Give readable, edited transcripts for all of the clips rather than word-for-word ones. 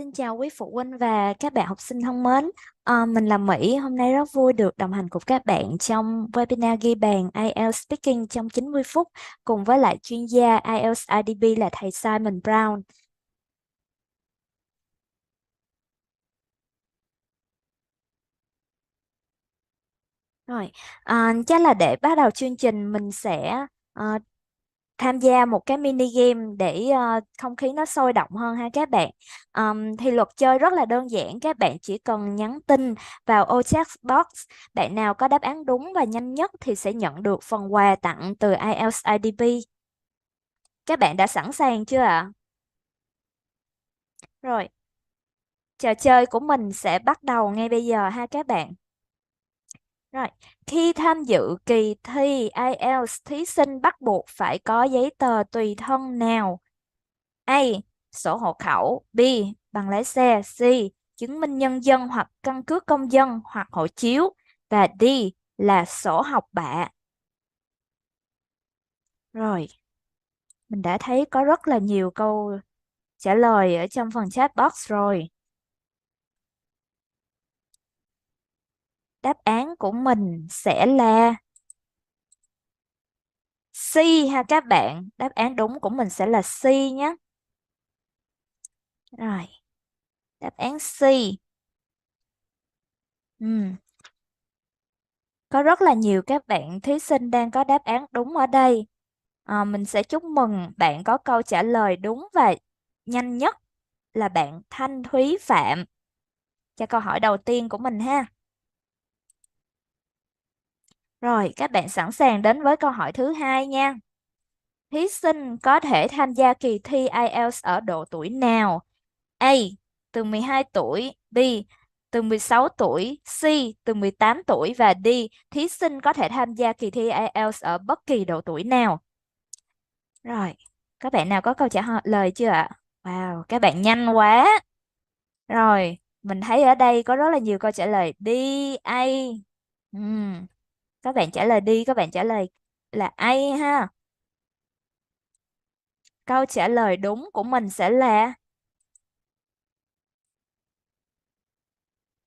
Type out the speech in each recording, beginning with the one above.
Xin chào quý phụ huynh và các bạn học sinh thân mến. Mình là Mỹ, hôm nay rất vui được đồng hành cùng các bạn trong webinar ghi bàn IELTS Speaking trong 90 phút cùng với lại chuyên gia IELTS IDP là thầy Simon Brown. Rồi, chắc là để bắt đầu chương trình mình sẽ à, tham gia một cái mini game để không khí nó sôi động hơn ha các bạn. Thì luật chơi rất là đơn giản, các bạn chỉ cần nhắn tin vào ô chat box. Bạn nào có đáp án đúng và nhanh nhất thì sẽ nhận được phần quà tặng từ IELTS IDP. Các bạn đã sẵn sàng chưa ạ? Rồi, trò chơi của mình sẽ bắt đầu ngay bây giờ ha các bạn. Rồi, khi tham dự kỳ thi IELTS, thí sinh bắt buộc phải có giấy tờ tùy thân nào? A. Sổ hộ khẩu. B. Bằng lái xe. C. Chứng minh nhân dân hoặc căn cước công dân hoặc hộ chiếu. Và D. Là sổ học bạ. Rồi, mình đã thấy có rất là nhiều câu trả lời ở trong phần chat box rồi. Đáp án của mình sẽ là C ha các bạn. Đáp án đúng của mình sẽ là C nhé. Rồi, đáp án C. Ừm, Có rất là nhiều các bạn thí sinh đang có đáp án đúng ở đây. Mình sẽ chúc mừng bạn có câu trả lời đúng và nhanh nhất là bạn Thanh Thúy Phạm. Cho câu hỏi đầu tiên của mình ha. Rồi, các bạn sẵn sàng đến với câu hỏi thứ hai nha. Thí sinh có thể tham gia kỳ thi IELTS ở độ tuổi nào? A. Từ 12 tuổi. B. Từ 16 tuổi. C. Từ 18 tuổi. Và D. Thí sinh có thể tham gia kỳ thi IELTS ở bất kỳ độ tuổi nào. Rồi, các bạn nào có câu trả lời chưa ạ? Wow, các bạn nhanh quá. Rồi, mình thấy ở đây có rất là nhiều câu trả lời D, A. Ừm, Các bạn trả lời đi, các bạn trả lời là A ha. Câu trả lời đúng của mình sẽ là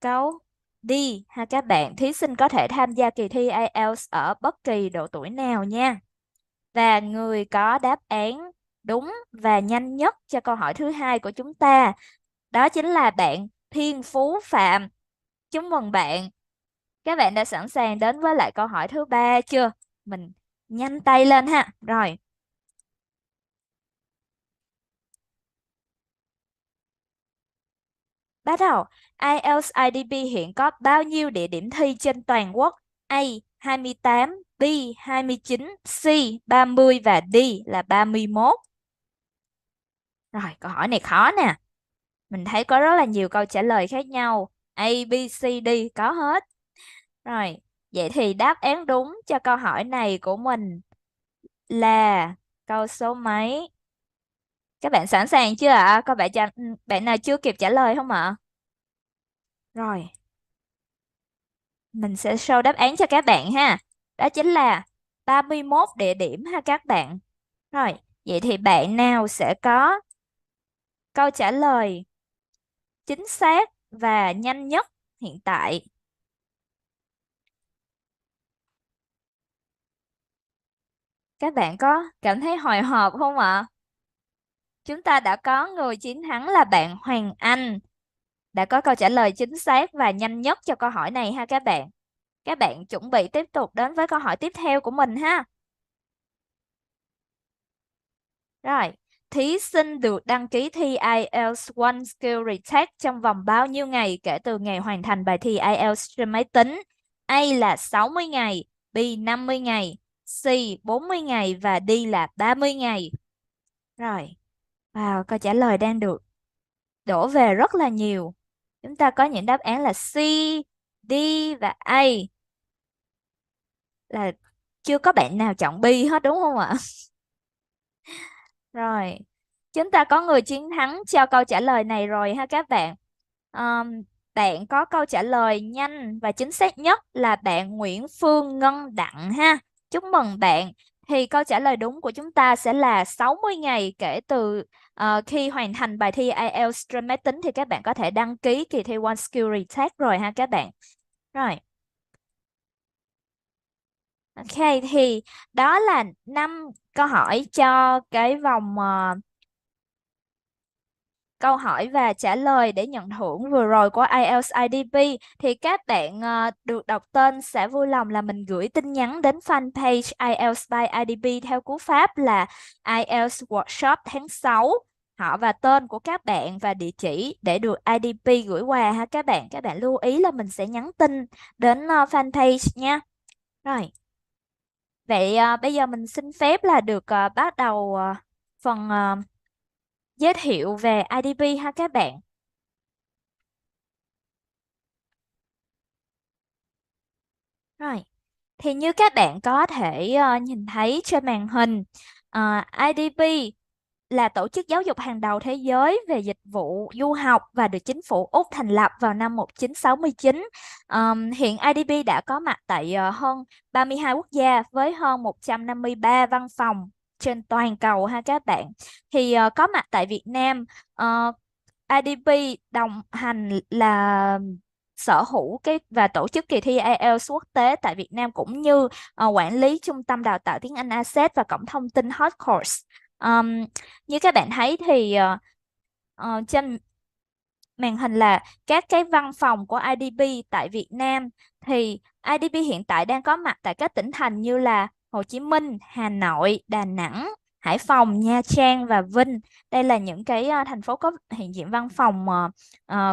câu D ha các bạn. Thí sinh có thể tham gia kỳ thi IELTS ở bất kỳ độ tuổi nào nha. Và người có đáp án đúng và nhanh nhất cho câu hỏi thứ hai của chúng ta, đó chính là bạn Thiên Phú Phạm. Chúc mừng bạn. Các bạn đã sẵn sàng đến với lại câu hỏi thứ ba chưa? Mình nhanh tay lên ha. Rồi, bắt đầu. IELTS IDP hiện có bao nhiêu địa điểm thi trên toàn quốc? A. 28, B. 29, C. 30 và D là 31. Rồi, câu hỏi này khó nè. Mình thấy có rất là nhiều câu trả lời khác nhau. A, B, C, D có hết. Rồi, vậy thì đáp án đúng cho câu hỏi này của mình là câu số mấy? Các bạn sẵn sàng chưa ạ? Có bạn nào chưa kịp trả lời không ạ? Rồi, mình sẽ show đáp án cho các bạn ha. Đó chính là 31 địa điểm ha các bạn. Rồi, vậy thì bạn nào sẽ có câu trả lời chính xác và nhanh nhất hiện tại? Các bạn có cảm thấy hồi hộp không ạ? Chúng ta đã có người chiến thắng là bạn Hoàng Anh, đã có câu trả lời chính xác và nhanh nhất cho câu hỏi này ha các bạn. Các bạn chuẩn bị tiếp tục đến với câu hỏi tiếp theo của mình ha. Rồi, thí sinh được đăng ký thi IELTS One Skill Retest trong vòng bao nhiêu ngày kể từ ngày hoàn thành bài thi IELTS trên máy tính? A là 60 ngày, B 50 ngày, C 40 ngày và D là 30 ngày. Rồi, wow, câu trả lời đang được đổ về rất là nhiều. Chúng ta có những đáp án là C, D và A. Là chưa có bạn nào chọn B hết đúng không ạ? Rồi, chúng ta có người chiến thắng cho câu trả lời này rồi ha các bạn. Ờm, Bạn có câu trả lời nhanh và chính xác nhất là bạn Nguyễn Phương Ngân Đặng ha. Chúc mừng bạn. Thì câu trả lời đúng của chúng ta sẽ là 60 ngày kể từ khi hoàn thành bài thi IELTS trên máy tính thì các bạn có thể đăng ký kỳ thi One Skill Retake rồi ha các bạn. Rồi. Ok, thì đó là 5 câu hỏi cho cái vòng câu hỏi và trả lời để nhận thưởng vừa rồi của IELTS IDP. Thì các bạn được đọc tên sẽ vui lòng là mình gửi tin nhắn đến fanpage IELTS by IDP theo cú pháp là IELTS Workshop tháng 6, họ và tên của các bạn và địa chỉ để được IDP gửi quà ha các bạn. Các bạn lưu ý là mình sẽ nhắn tin đến fanpage nha. Rồi. Vậy bây giờ mình xin phép là được bắt đầu phần giới thiệu về IDP ha các bạn. Rồi, thì như các bạn có thể nhìn thấy trên màn hình, IDP là tổ chức giáo dục hàng đầu thế giới về dịch vụ du học và được chính phủ Úc thành lập vào năm 1969. Hiện IDP đã có mặt tại hơn 32 quốc gia với hơn 153 văn phòng trên toàn cầu ha các bạn. Thì có mặt tại Việt Nam, IDP đồng hành là sở hữu và tổ chức kỳ thi IELTS quốc tế tại Việt Nam, cũng như quản lý trung tâm đào tạo tiếng Anh Access và cổng thông tin Hot Course. Ờm, Như các bạn thấy thì trên màn hình là các cái văn phòng của IDP tại Việt Nam. Thì IDP hiện tại đang có mặt tại các tỉnh thành như là Hồ Chí Minh, Hà Nội, Đà Nẵng, Hải Phòng, Nha Trang và Vinh. Đây là những cái thành phố có hiện diện văn phòng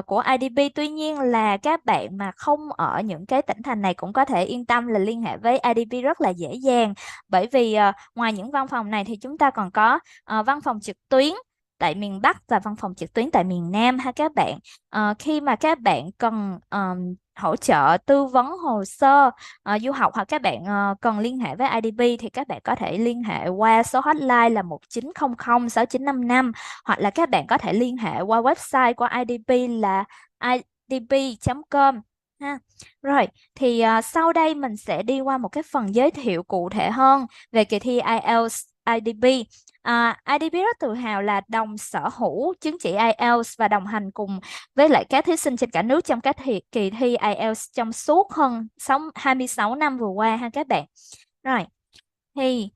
của IDP. Tuy nhiên là các bạn mà không ở những cái tỉnh thành này cũng có thể yên tâm là liên hệ với IDP rất là dễ dàng. Bởi vì ngoài những văn phòng này thì chúng ta còn có văn phòng trực tuyến tại miền Bắc và văn phòng trực tuyến tại miền Nam ha các bạn. Khi mà các bạn cần hỗ trợ tư vấn hồ sơ du học, hoặc các bạn cần liên hệ với IDP thì các bạn có thể liên hệ qua số hotline là 1900 6955, hoặc là các bạn có thể liên hệ qua website của IDP là idp.com ha. Rồi, thì sau đây mình sẽ đi qua một cái phần giới thiệu cụ thể hơn về kỳ thi IELTS IDP. IDP rất tự hào là đồng sở hữu chứng chỉ IELTS và đồng hành cùng với lại các thí sinh trên cả nước trong các kỳ thi IELTS trong suốt hơn 26 năm vừa qua ha các bạn. Rồi, thì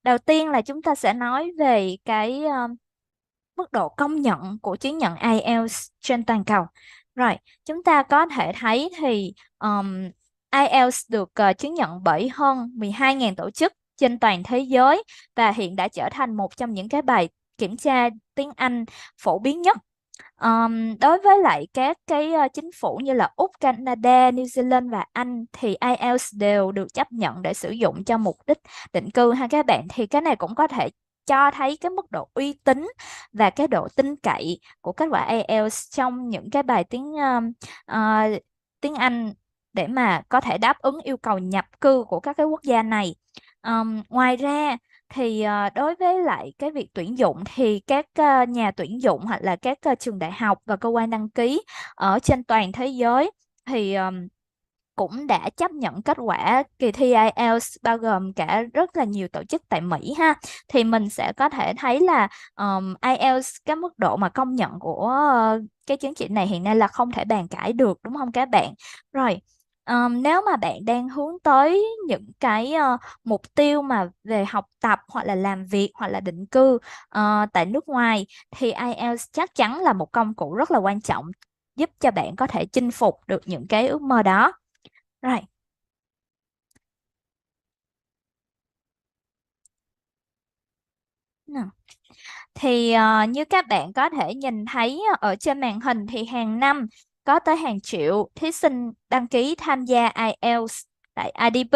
đầu tiên là chúng ta sẽ nói về cái mức độ công nhận của chứng nhận IELTS trên toàn cầu. Rồi, chúng ta có thể thấy thì IELTS được chứng nhận bởi hơn 12.000 tổ chức trên toàn thế giới và hiện đã trở thành một trong những cái bài kiểm tra tiếng Anh phổ biến nhất. Đối với lại các cái chính phủ như là Úc, Canada, New Zealand và Anh thì IELTS đều được chấp nhận để sử dụng cho mục đích định cư ha các bạn. Thì cái này cũng có thể cho thấy cái mức độ uy tín và cái độ tin cậy của kết quả IELTS trong những cái bài tiếng Anh để mà có thể đáp ứng yêu cầu nhập cư của các cái quốc gia này. Ngoài ra thì đối với lại cái việc tuyển dụng thì các nhà tuyển dụng hoặc là các trường đại học và cơ quan đăng ký ở trên toàn thế giới thì cũng đã chấp nhận kết quả kỳ thi IELTS, bao gồm cả rất là nhiều tổ chức tại Mỹ ha. Thì mình sẽ có thể thấy là IELTS, cái mức độ mà công nhận của cái chứng chỉ này hiện nay là không thể bàn cãi được, đúng không các bạn? Rồi, nếu mà bạn đang hướng tới những cái mục tiêu mà về học tập hoặc là làm việc hoặc là định cư tại nước ngoài thì IELTS chắc chắn là một công cụ rất là quan trọng giúp cho bạn có thể chinh phục được những cái ước mơ đó. Rồi. Nào. Thì như các bạn có thể nhìn thấy ở trên màn hình thì hàng năm có tới hàng triệu thí sinh đăng ký tham gia IELTS tại IDP.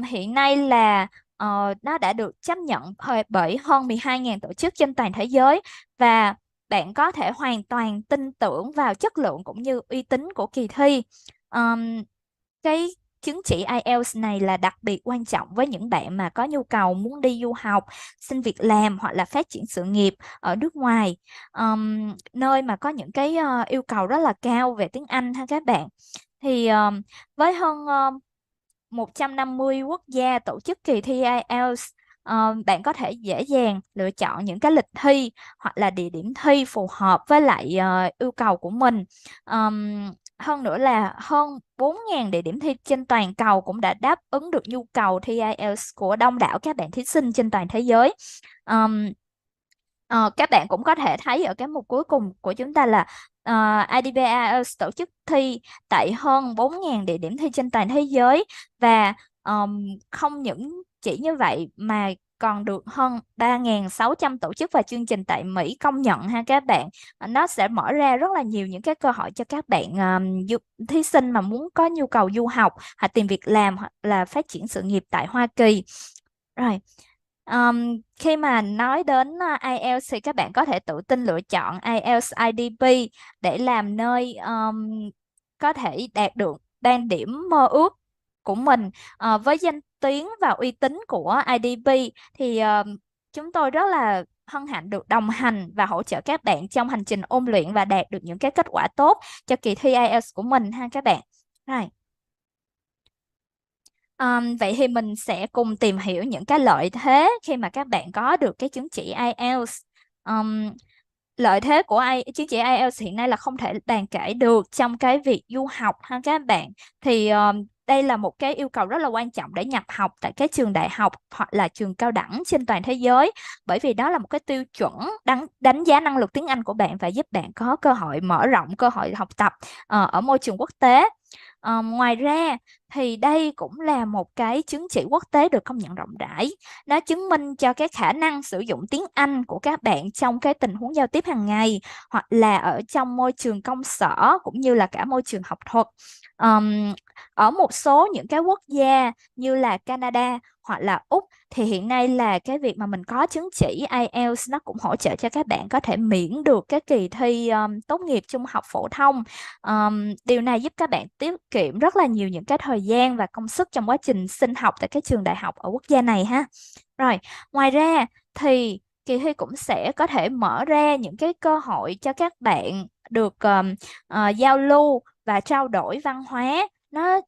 Hiện nay là nó đã được chấp nhận bởi hơn 12.000 tổ chức trên toàn thế giới, và bạn có thể hoàn toàn tin tưởng vào chất lượng cũng như uy tín của kỳ thi. Cái chứng chỉ IELTS này là đặc biệt quan trọng với những bạn mà có nhu cầu muốn đi du học, xin việc làm hoặc là phát triển sự nghiệp ở nước ngoài, nơi mà có những cái yêu cầu rất là cao về tiếng Anh ha các bạn. Thì với hơn 150 quốc gia tổ chức kỳ thi IELTS bạn có thể dễ dàng lựa chọn những cái lịch thi hoặc là địa điểm thi phù hợp với lại yêu cầu của mình. Hơn nữa là hơn 4.000 địa điểm thi trên toàn cầu cũng đã đáp ứng được nhu cầu thi IELTS của đông đảo các bạn thí sinh trên toàn thế giới. Ờm, các bạn cũng có thể thấy ở cái mục cuối cùng của chúng ta là IDP IELTS tổ chức thi tại hơn 4.000 địa điểm thi trên toàn thế giới, và không những chỉ như vậy mà còn được hơn 3.600 tổ chức và chương trình tại Mỹ công nhận ha các bạn. Nó sẽ mở ra rất là nhiều những cái cơ hội cho các bạn thí sinh mà muốn có nhu cầu du học hoặc tìm việc làm hoặc là phát triển sự nghiệp tại Hoa Kỳ. Rồi, khi mà nói đến IELTS thì các bạn có thể tự tin lựa chọn IELTS IDP để làm nơi có thể đạt được band điểm mơ ước của mình. Với danh tiếng và uy tín của IDP thì chúng tôi rất là hân hạnh được đồng hành và hỗ trợ các bạn trong hành trình ôn luyện và đạt được những cái kết quả tốt cho kỳ thi IELTS của mình ha các bạn. Rồi. Vậy thì mình sẽ cùng tìm hiểu những cái lợi thế khi mà các bạn có được cái chứng chỉ IELTS. Lợi thế của chứng chỉ IELTS hiện nay là không thể bàn cãi được trong cái việc du học ha các bạn. Thì đây là một cái yêu cầu rất là quan trọng để nhập học tại cái trường đại học hoặc là trường cao đẳng trên toàn thế giới, bởi vì đó là một cái tiêu chuẩn đánh giá năng lực tiếng Anh của bạn và giúp bạn có cơ hội mở rộng cơ hội học tập ở môi trường quốc tế. Ngoài ra thì đây cũng là một cái chứng chỉ quốc tế được công nhận rộng rãi. Nó chứng minh cho cái khả năng sử dụng tiếng Anh của các bạn trong cái tình huống giao tiếp hàng ngày hoặc là ở trong môi trường công sở cũng như là cả môi trường học thuật. Ở một số những cái quốc gia như là Canada hoặc là Úc thì hiện nay là cái việc mà mình có chứng chỉ IELTS nó cũng hỗ trợ cho các bạn có thể miễn được cái kỳ thi tốt nghiệp trung học phổ thông. Điều này giúp các bạn tiết kiệm rất là nhiều những cái thời gian và công sức trong quá trình xin học tại cái trường đại học ở quốc gia này ha. Rồi, ngoài ra thì kỳ thi cũng sẽ có thể mở ra những cái cơ hội cho các bạn được giao lưu và trao đổi văn hóa. Nó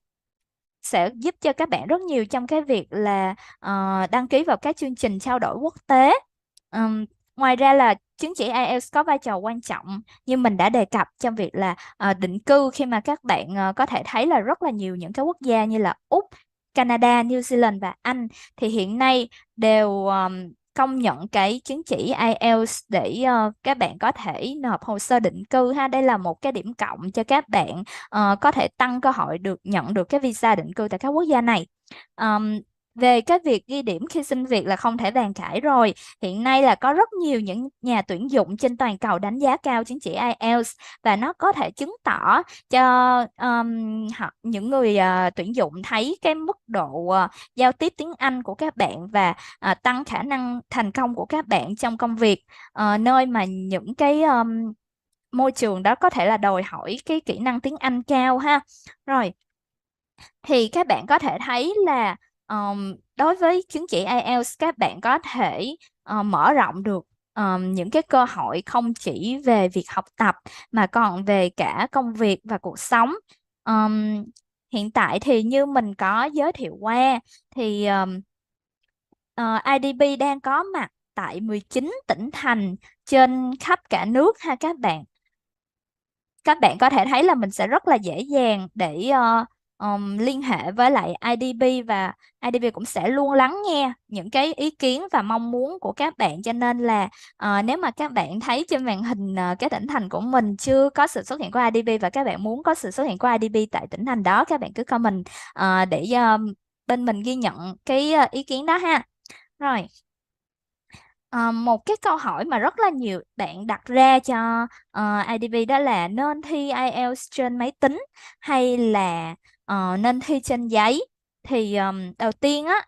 sẽ giúp cho các bạn rất nhiều trong cái việc là đăng ký vào các chương trình trao đổi quốc tế. Ngoài ra là chứng chỉ IELTS có vai trò quan trọng như mình đã đề cập trong việc là định cư, khi mà các bạn có thể thấy là rất là nhiều những cái quốc gia như là Úc, Canada, New Zealand và Anh thì hiện nay đều công nhận cái chứng chỉ IELTS để các bạn có thể nộp hồ sơ định cư ha. Đây là một cái điểm cộng cho các bạn có thể tăng cơ hội được nhận được cái visa định cư tại các quốc gia này. Về cái việc ghi điểm khi xin việc là không thể bàn cãi rồi. Hiện nay là có rất nhiều những nhà tuyển dụng trên toàn cầu đánh giá cao chứng chỉ IELTS và nó có thể chứng tỏ cho những người tuyển dụng thấy cái mức độ giao tiếp tiếng Anh của các bạn và tăng khả năng thành công của các bạn trong công việc, nơi mà những cái môi trường đó có thể là đòi hỏi cái kỹ năng tiếng Anh cao ha. Rồi, thì các bạn có thể thấy là đối với chứng chỉ IELTS các bạn có thể mở rộng được những cái cơ hội không chỉ về việc học tập mà còn về cả công việc và cuộc sống. Hiện tại thì như mình có giới thiệu qua thì IDP đang có mặt tại 19 tỉnh thành trên khắp cả nước ha các bạn. Các bạn có thể thấy là mình sẽ rất là dễ dàng để liên hệ với lại IDP và IDP cũng sẽ luôn lắng nghe những cái ý kiến và mong muốn của các bạn, cho nên là nếu mà các bạn thấy trên màn hình cái tỉnh thành của mình chưa có sự xuất hiện của IDP và các bạn muốn có sự xuất hiện của IDP tại tỉnh thành đó, các bạn cứ comment để bên mình ghi nhận cái ý kiến đó ha. Rồi. Một cái câu hỏi mà rất là nhiều bạn đặt ra cho IDP đó là nên thi IELTS trên máy tính hay là nên thi trên giấy. Thì đầu tiên á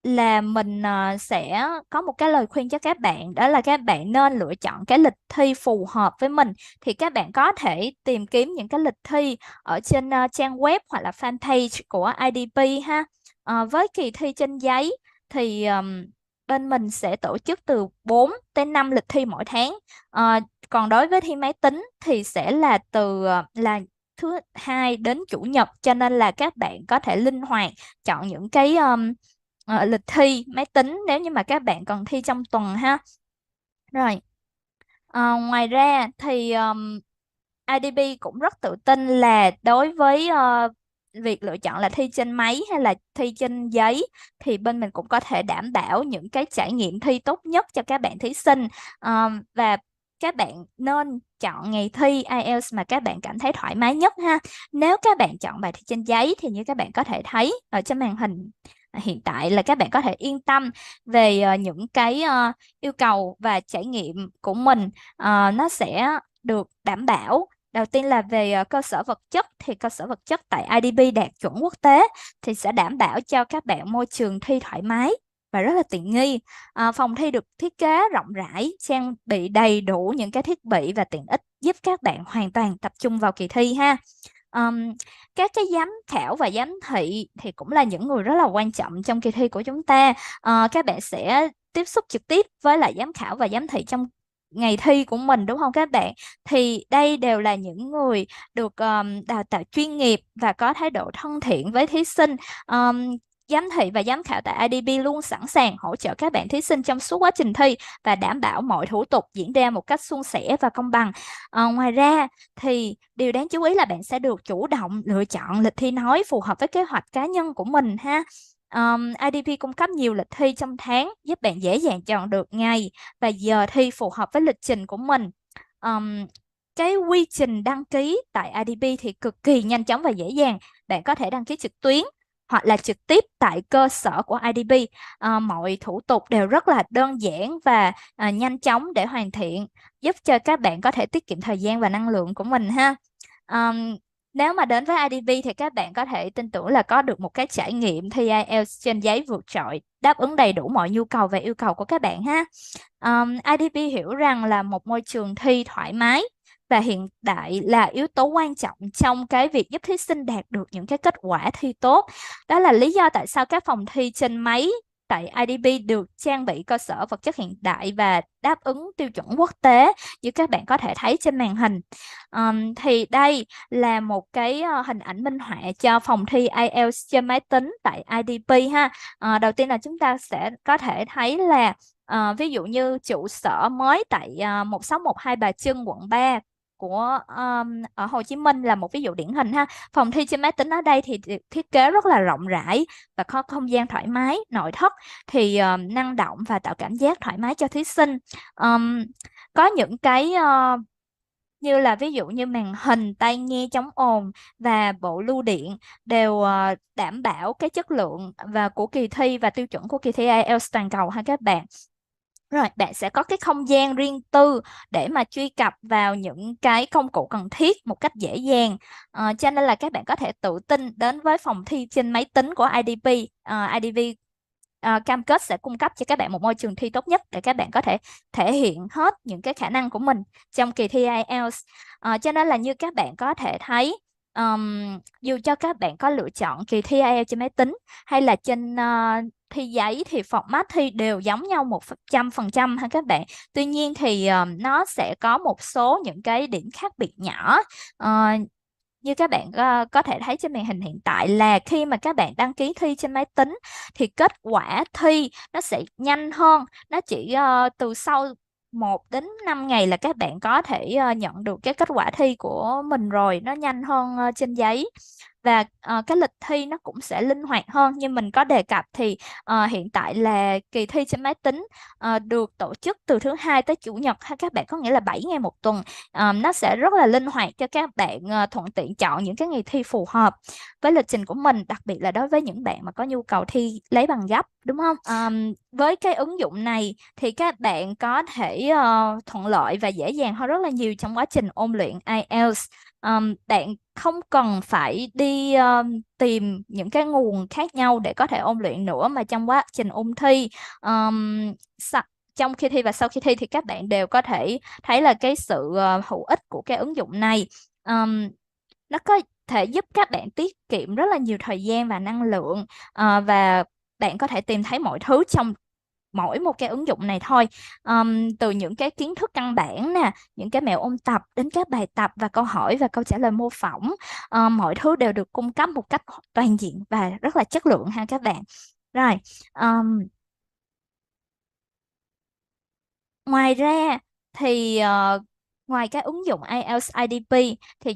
là mình sẽ có một cái lời khuyên cho các bạn, đó là các bạn nên lựa chọn cái lịch thi phù hợp với mình. Thì các bạn có thể tìm kiếm những cái lịch thi ở trên trang web hoặc là fanpage của IDP ha. Với kỳ thi trên giấy thì bên mình sẽ tổ chức từ 4 tới 5 lịch thi mỗi tháng. Còn đối với thi máy tính thì sẽ là từ là thứ hai đến chủ nhật, cho nên là các bạn có thể linh hoạt chọn những cái lịch thi máy tính nếu như mà các bạn còn thi trong tuần ha. Rồi, ngoài ra thì IDP cũng rất tự tin là đối với việc lựa chọn là thi trên máy hay là thi trên giấy thì bên mình cũng có thể đảm bảo những cái trải nghiệm thi tốt nhất cho các bạn thí sinh. Và các bạn nên chọn ngày thi IELTS mà các bạn cảm thấy thoải mái nhất ha. Nếu các bạn chọn bài thi trên giấy thì như các bạn có thể thấy ở trên màn hình hiện tại là các bạn có thể yên tâm về những cái yêu cầu và trải nghiệm của mình nó sẽ được đảm bảo. Đầu tiên là về cơ sở vật chất thì cơ sở vật chất tại IDP đạt chuẩn quốc tế thì sẽ đảm bảo cho các bạn môi trường thi thoải mái và rất là tiện nghi. Phòng thi được thiết kế rộng rãi, trang bị đầy đủ những cái thiết bị và tiện ích giúp các bạn hoàn toàn tập trung vào kỳ thi ha. Ừm, các cái giám khảo và giám thị thì cũng là những người rất là quan trọng trong kỳ thi của chúng ta. Các bạn sẽ tiếp xúc trực tiếp với lại giám khảo và giám thị trong ngày thi của mình đúng không các bạn? Thì đây đều là những người được đào tạo chuyên nghiệp và có thái độ thân thiện với thí sinh. Giám thị và giám khảo tại IDP luôn sẵn sàng hỗ trợ các bạn thí sinh trong suốt quá trình thi và đảm bảo mọi thủ tục diễn ra một cách suôn sẻ và công bằng. Ngoài ra thì điều đáng chú ý là bạn sẽ được chủ động lựa chọn lịch thi nói phù hợp với kế hoạch cá nhân của mình ha. IDP cung cấp nhiều lịch thi trong tháng giúp bạn dễ dàng chọn được ngày và giờ thi phù hợp với lịch trình của mình. Um, cái quy trình đăng ký tại IDP thì cực kỳ nhanh chóng và dễ dàng. Bạn có thể đăng ký trực tuyến hoặc là trực tiếp tại cơ sở của IDP. Mọi thủ tục đều rất là đơn giản và nhanh chóng để hoàn thiện, giúp cho các bạn có thể tiết kiệm thời gian và năng lượng của mình ha. Um, Nếu mà đến với IDP thì các bạn có thể tin tưởng là có được một cái trải nghiệm thi IELTS trên giấy vượt trội, đáp ứng đầy đủ mọi nhu cầu và yêu cầu của các bạn ha. IDP hiểu rằng là một môi trường thi thoải mái và hiện đại là yếu tố quan trọng trong cái việc giúp thí sinh đạt được những cái kết quả thi tốt. Đó là lý do tại sao các phòng thi trên máy tại IDP được trang bị cơ sở vật chất hiện đại và đáp ứng tiêu chuẩn quốc tế như các bạn có thể thấy trên màn hình. Thì đây là một cái hình ảnh minh họa cho phòng thi IELTS trên máy tính tại IDP ha. Đầu tiên là chúng ta sẽ có thể thấy là ví dụ như trụ sở mới tại 1612 Bà Trưng quận 3 của ở Hồ Chí Minh là một ví dụ điển hình ha. Phòng thi trên máy tính ở đây thì được thiết kế rất là rộng rãi và có không gian thoải mái, nội thất thì năng động và tạo cảm giác thoải mái cho thí sinh. Có những cái như là ví dụ như màn hình, tai nghe chống ồn và bộ lưu điện đều đảm bảo cái chất lượng và của kỳ thi và tiêu chuẩn của kỳ thi IELTS toàn cầu ha các bạn. Rồi, bạn sẽ có cái không gian riêng tư để mà truy cập vào những cái công cụ cần thiết một cách dễ dàng. Cho nên là các bạn có thể tự tin đến với phòng thi trên máy tính của IDP. IDP cam kết sẽ cung cấp cho các bạn một môi trường thi tốt nhất để các bạn có thể thể hiện hết những cái khả năng của mình trong kỳ thi IELTS. Cho nên là như các bạn có thể thấy, dù cho các bạn có lựa chọn kỳ thi IELTS trên máy tính hay là trên thi giấy thì format thi đều giống nhau 100% ha các bạn. Tuy nhiên thì nó sẽ có một số những cái điểm khác biệt nhỏ. Ờ, Như các bạn có thể thấy trên màn hình hiện tại là khi mà các bạn đăng ký thi trên máy tính thì kết quả thi nó sẽ nhanh hơn. Nó chỉ từ sau 1 đến 5 ngày là các bạn có thể nhận được cái kết quả thi của mình rồi. Nó nhanh hơn trên giấy. Và cái lịch thi nó cũng sẽ linh hoạt hơn. Như mình có đề cập thì hiện tại là kỳ thi trên máy tính được tổ chức từ thứ hai tới chủ nhật ha các bạn, có nghĩa là 7 ngày một tuần. Nó sẽ rất là linh hoạt cho các bạn thuận tiện chọn những cái ngày thi phù hợp với lịch trình của mình, đặc biệt là đối với những bạn mà có nhu cầu thi lấy bằng gấp, đúng không? Với cái ứng dụng này thì các bạn có thể thuận lợi và dễ dàng hơn rất là nhiều trong quá trình ôn luyện IELTS. Bạn không cần phải đi tìm những cái nguồn khác nhau để có thể ôn luyện nữa, mà trong quá trình ôn thi, trong khi thi và sau khi thi thì các bạn đều có thể thấy là cái sự hữu ích của cái ứng dụng này. Nó có thể giúp các bạn tiết kiệm rất là nhiều thời gian và năng lượng, và bạn có thể tìm thấy mọi thứ trong mỗi một cái ứng dụng này thôi. Từ những cái kiến thức căn bản nè, những cái mẹo ôn tập đến các bài tập và câu hỏi và câu trả lời mô phỏng, mọi thứ đều được cung cấp một cách toàn diện và rất là chất lượng ha các bạn. Rồi, ngoài ra thì ngoài cái ứng dụng IELTS IDP thì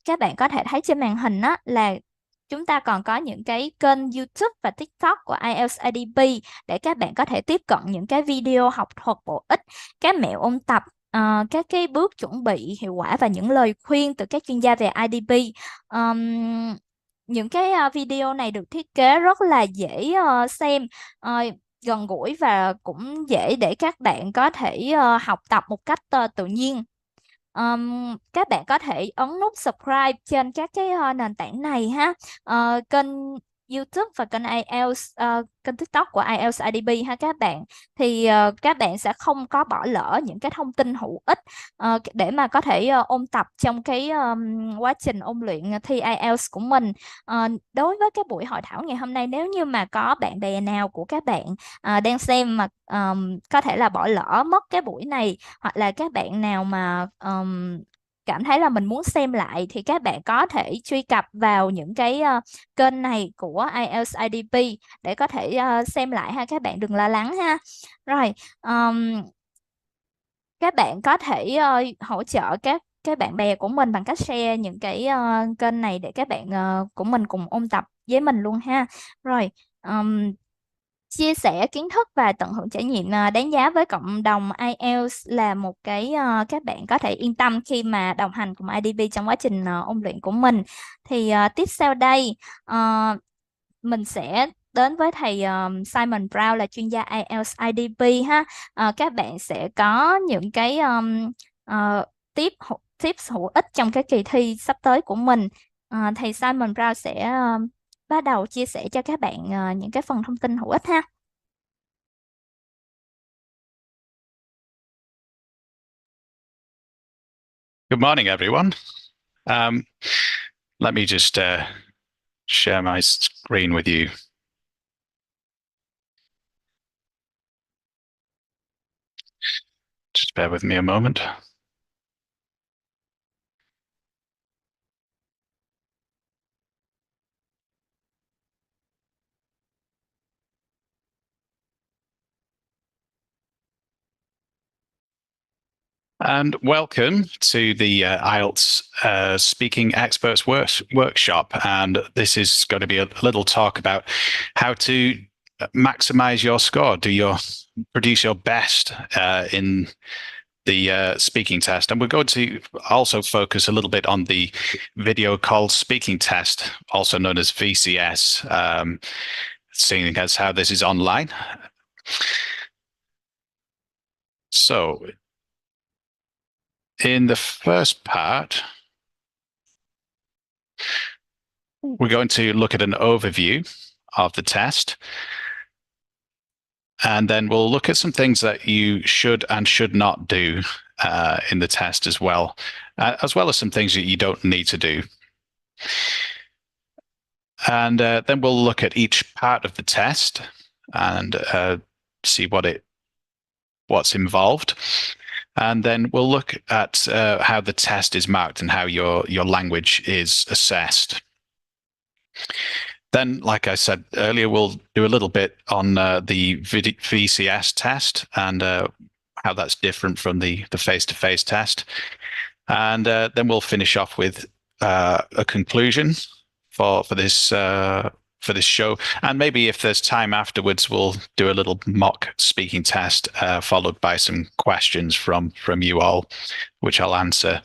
các bạn có thể thấy trên màn hình á là chúng ta còn có những cái kênh YouTube và TikTok của IELTS IDP để các bạn có thể tiếp cận những cái video học thuật bổ ích, các mẹo ôn tập, các cái bước chuẩn bị hiệu quả và những lời khuyên từ các chuyên gia về IDP. Những cái video này được thiết kế rất là dễ xem, ờ, gần gũi và cũng dễ để các bạn có thể học tập một cách tự nhiên. Các bạn có thể ấn nút subscribe trên các cái nền tảng này ha. Kênh YouTube và kênh IELTS, kênh TikTok của IELTS IDP ha các bạn. Thì các bạn sẽ không có bỏ lỡ những cái thông tin hữu ích để mà có thể ôn tập trong cái quá trình ôn luyện thi IELTS của mình. Đối với cái buổi hội thảo ngày hôm nay, nếu như mà có bạn bè nào của các bạn đang xem mà có thể là bỏ lỡ mất cái buổi này, hoặc là các bạn nào mà cảm thấy là mình muốn xem lại, thì các bạn có thể truy cập vào những cái kênh này của IELTS IDP để có thể xem lại ha, các bạn đừng lo lắng ha. Rồi, các bạn có thể hỗ trợ các bạn bè của mình bằng cách share những cái kênh này để các bạn của mình cùng ôn tập với mình luôn ha. Rồi, chia sẻ kiến thức và tận hưởng trải nghiệm đáng giá với cộng đồng IELTS là một cái các bạn có thể yên tâm khi mà đồng hành cùng IDP trong quá trình ôn luyện của mình. Thì tiếp sau đây ờ, mình sẽ đến với thầy Simon Brown là chuyên gia IELTS IDP ha. Các bạn sẽ có những cái tips hữu ích trong cái kỳ thi sắp tới của mình. Thầy Simon Brown sẽ bắt đầu chia sẻ cho các bạn những cái phần thông tin hữu ích ha. Good morning, everyone. Let me just share my screen with you. Just bear with me a moment. And welcome to the IELTS Speaking Experts Workshop. And this is going to be a little talk about how to maximize your score, produce your best in the speaking test. And we're going to also focus a little bit on the video called speaking test, also known as VCS, seeing as how this is online. So in the first part, we're going to look at an overview of the test. And then we'll look at some things that you should and should not do in the test as well as some things that you don't need to do. And then we'll look at each part of the test and see what's involved. And then we'll look at how the test is marked and how your language is assessed. Then, like I said earlier, we'll do a little bit on the VCS test and how that's different from the face-to-face test. And then we'll finish off with a conclusion for this show. And maybe if there's time afterwards, we'll do a little mock speaking test followed by some questions from you all, which I'll answer.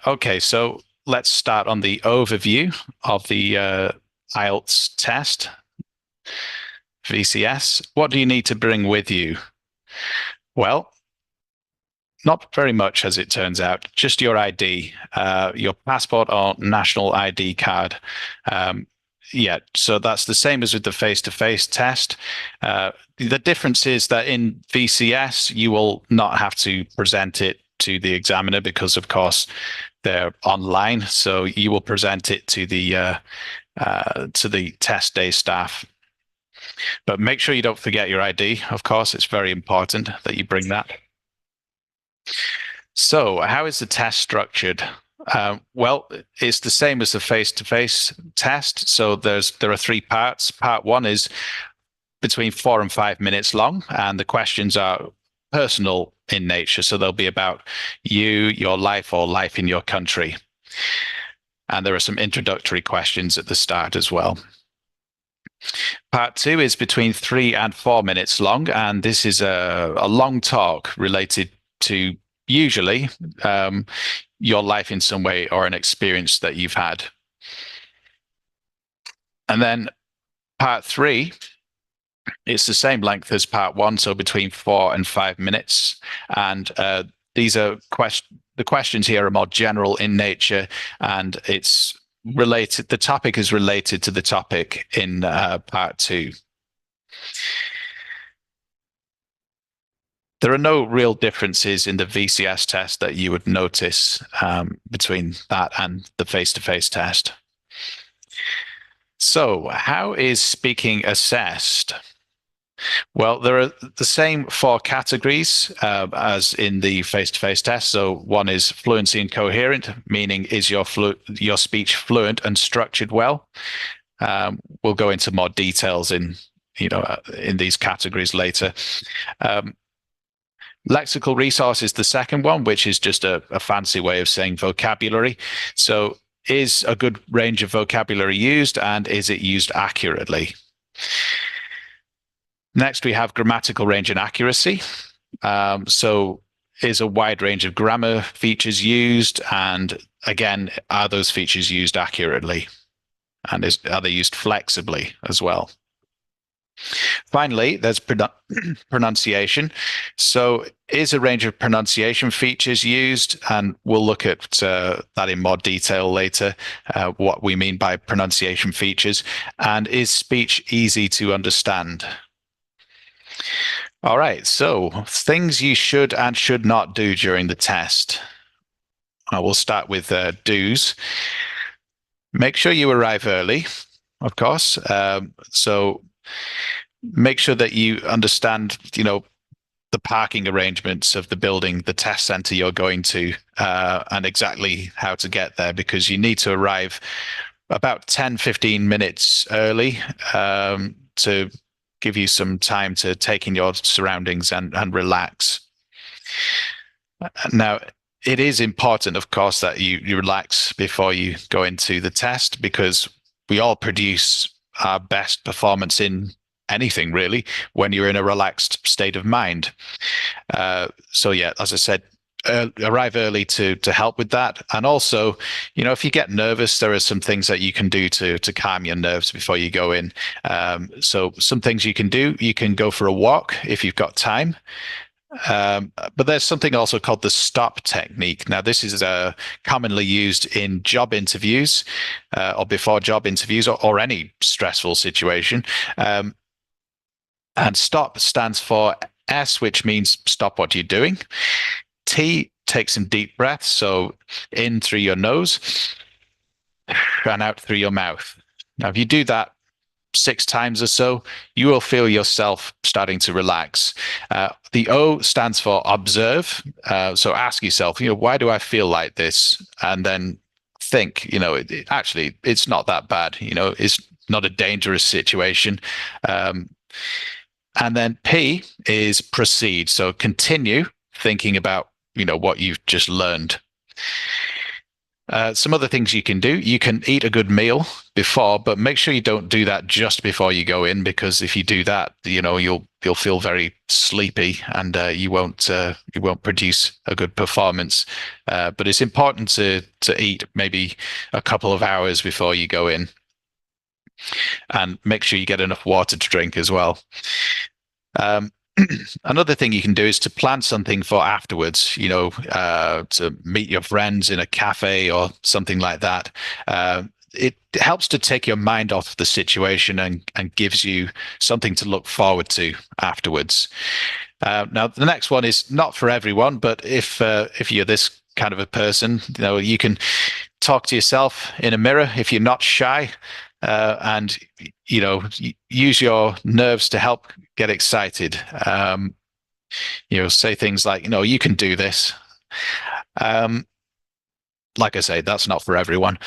Okay, so let's start on the overview of the IELTS test, VCS. What do you need to bring with you? Well, not very much, as it turns out. Just your ID, your passport or national ID card. Yeah, so that's the same as with the face-to-face test. The difference is that in VCS, you will not have to present it to the examiner because, of course, they're online. So you will present it to the test day staff. But make sure you don't forget your ID. Of course, it's very important that you bring that. So how is the test structured? Well, it's the same as the face-to-face test. So there are three parts. Part one is between 4 and 5 minutes long, and the questions are personal in nature. So they'll be about you, your life, or life in your country. And there are some introductory questions at the start as well. Part two is between 3 and 4 minutes long, and this is a long talk related to usually your life in some way or an experience that you've had. And then part three, it's the same length as part one, so between 4 and 5 minutes. And these are the questions here are more general in nature, and it's related. The topic is related to the topic in part two. There are no real differences in the VCS test that you would notice between that and the face-to-face test. So, how is speaking assessed? Well, there are the same 4 categories as in the face-to-face test. So one is fluency and coherent, meaning is your speech fluent and structured well? We'll go into more details in these categories later. Lexical resource is the second one, which is just a fancy way of saying vocabulary. So is a good range of vocabulary used, and is it used accurately? Next, we have grammatical range and accuracy. So is a wide range of grammar features used? And again, are those features used accurately? And are they used flexibly as well? Finally, there's pronunciation. So is a range of pronunciation features used? And we'll look at that in more detail later, what we mean by pronunciation features. And is speech easy to understand? All right, so things you should and should not do during the test. We'll start with do's. Make sure you arrive early, of course. So make sure that you understand, the parking arrangements of the building, the test center you're going to, and exactly how to get there, because you need to arrive about 10-15 minutes early to give you some time to take in your surroundings and relax. Now, it is important, of course, that you relax before you go into the test, because we all produce our best performance in anything, really, when you're in a relaxed state of mind. So yeah, as I said, arrive early to help with that. And also, if you get nervous, there are some things that you can do to calm your nerves before you go in. So some things you can do: you can go for a walk if you've got time. But there's something also called the stop technique. Now, this is commonly used in job interviews or before job interviews or any stressful situation. And stop stands for S, which means stop what you're doing. T, take some deep breaths. So in through your nose and out through your mouth. Now, if you do that 6 times or so, you will feel yourself starting to relax. The O stands for observe. So ask yourself, why do I feel like this? And then think, actually, it's not that bad. It's not a dangerous situation. And then P is proceed. So continue thinking about, what you've just learned. Some other things you can do: you can eat a good meal before, but make sure you don't do that just before you go in, because if you do that, you'll feel very sleepy and you won't produce a good performance. But it's important to eat maybe a couple of hours before you go in, and make sure you get enough water to drink as well. Another thing you can do is to plan something for afterwards, to meet your friends in a cafe or something like that. It helps to take your mind off the situation and gives you something to look forward to afterwards. Now, the next one is not for everyone, but if you're this kind of a person, you can talk to yourself in a mirror if you're not shy. And use your nerves to help get excited. Say things like, you can do this. like I say, that's not for everyone.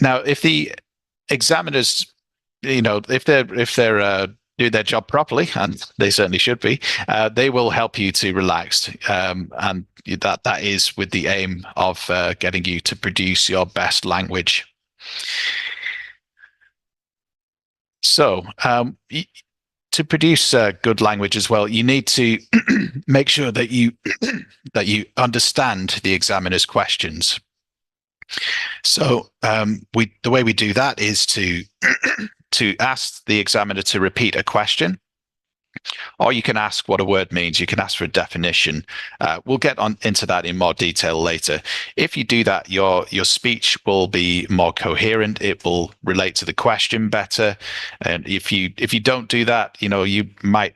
Now, if the examiners, if they're do their job properly, and they certainly should be, they will help you to relax, and that is with the aim of getting you to produce your best language. So, to produce good language as well, you need to make sure that you understand the examiner's questions. So the way we do that is to ask the examiner to repeat a question, or you can ask what a word means. You can ask for a definition. We'll get into that in more detail later. If you do that, your speech will be more coherent. It will relate to the question better. And if you don't do that, you might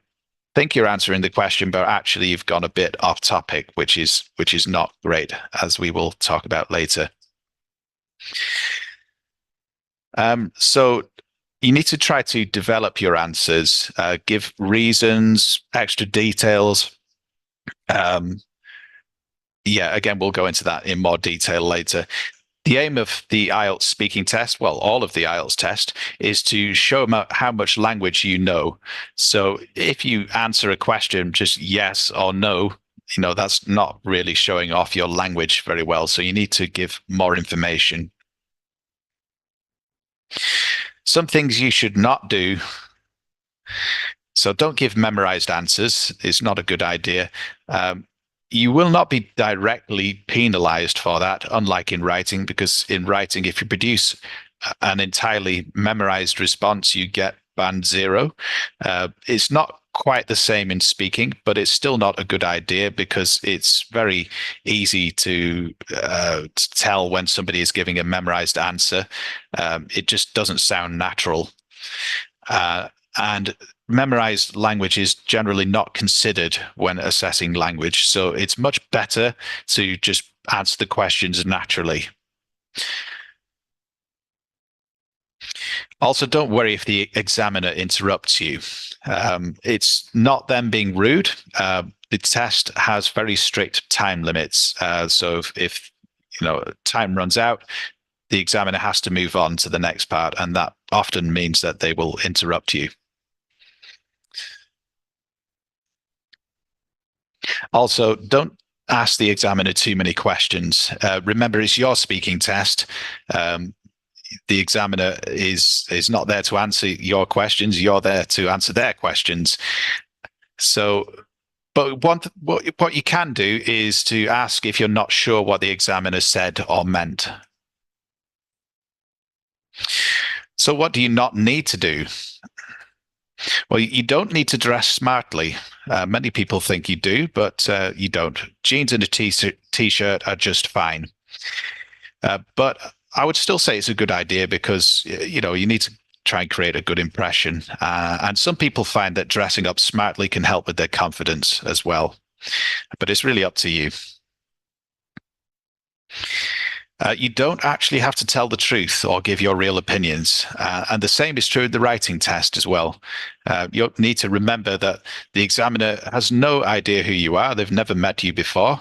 think you're answering the question, but actually you've gone a bit off topic, which is not great, as we will talk about later. So you need to try to develop your answers, give reasons, extra details. Yeah, again, we'll go into that in more detail later. The aim of the IELTS speaking test, well, all of the IELTS test, is to show how much language you know. So if you answer a question just yes or no, that's not really showing off your language very well. So you need to give more information. Some things you should not do. So don't give memorized answers. It's not a good idea. You will not be directly penalized for that, unlike in writing, because in writing, if you produce an entirely memorized response, you get band 0. It's not quite the same in speaking, but it's still not a good idea, because it's very easy to tell when somebody is giving a memorized answer. It just doesn't sound natural. And memorized language is generally not considered when assessing language. So it's much better to just answer the questions naturally. Also, don't worry if the examiner interrupts you. It's not them being rude. The test has very strict time limits. So if time runs out, the examiner has to move on to the next part, and that often means that they will interrupt you. Also, don't ask the examiner too many questions. Remember, it's your speaking test. The examiner is not there to answer your questions. You're there to answer their questions. So, but what you can do is to ask if you're not sure what the examiner said or meant. So what do you not need to do? Well, you don't need to dress smartly. Many people think you do, but you don't. Jeans and a t-shirt are just fine. But I would still say it's a good idea, because you need to try and create a good impression. And some people find that dressing up smartly can help with their confidence as well. But it's really up to you. You don't actually have to tell the truth or give your real opinions. And the same is true of the writing test as well. You need to remember that the examiner has no idea who you are. They've never met you before.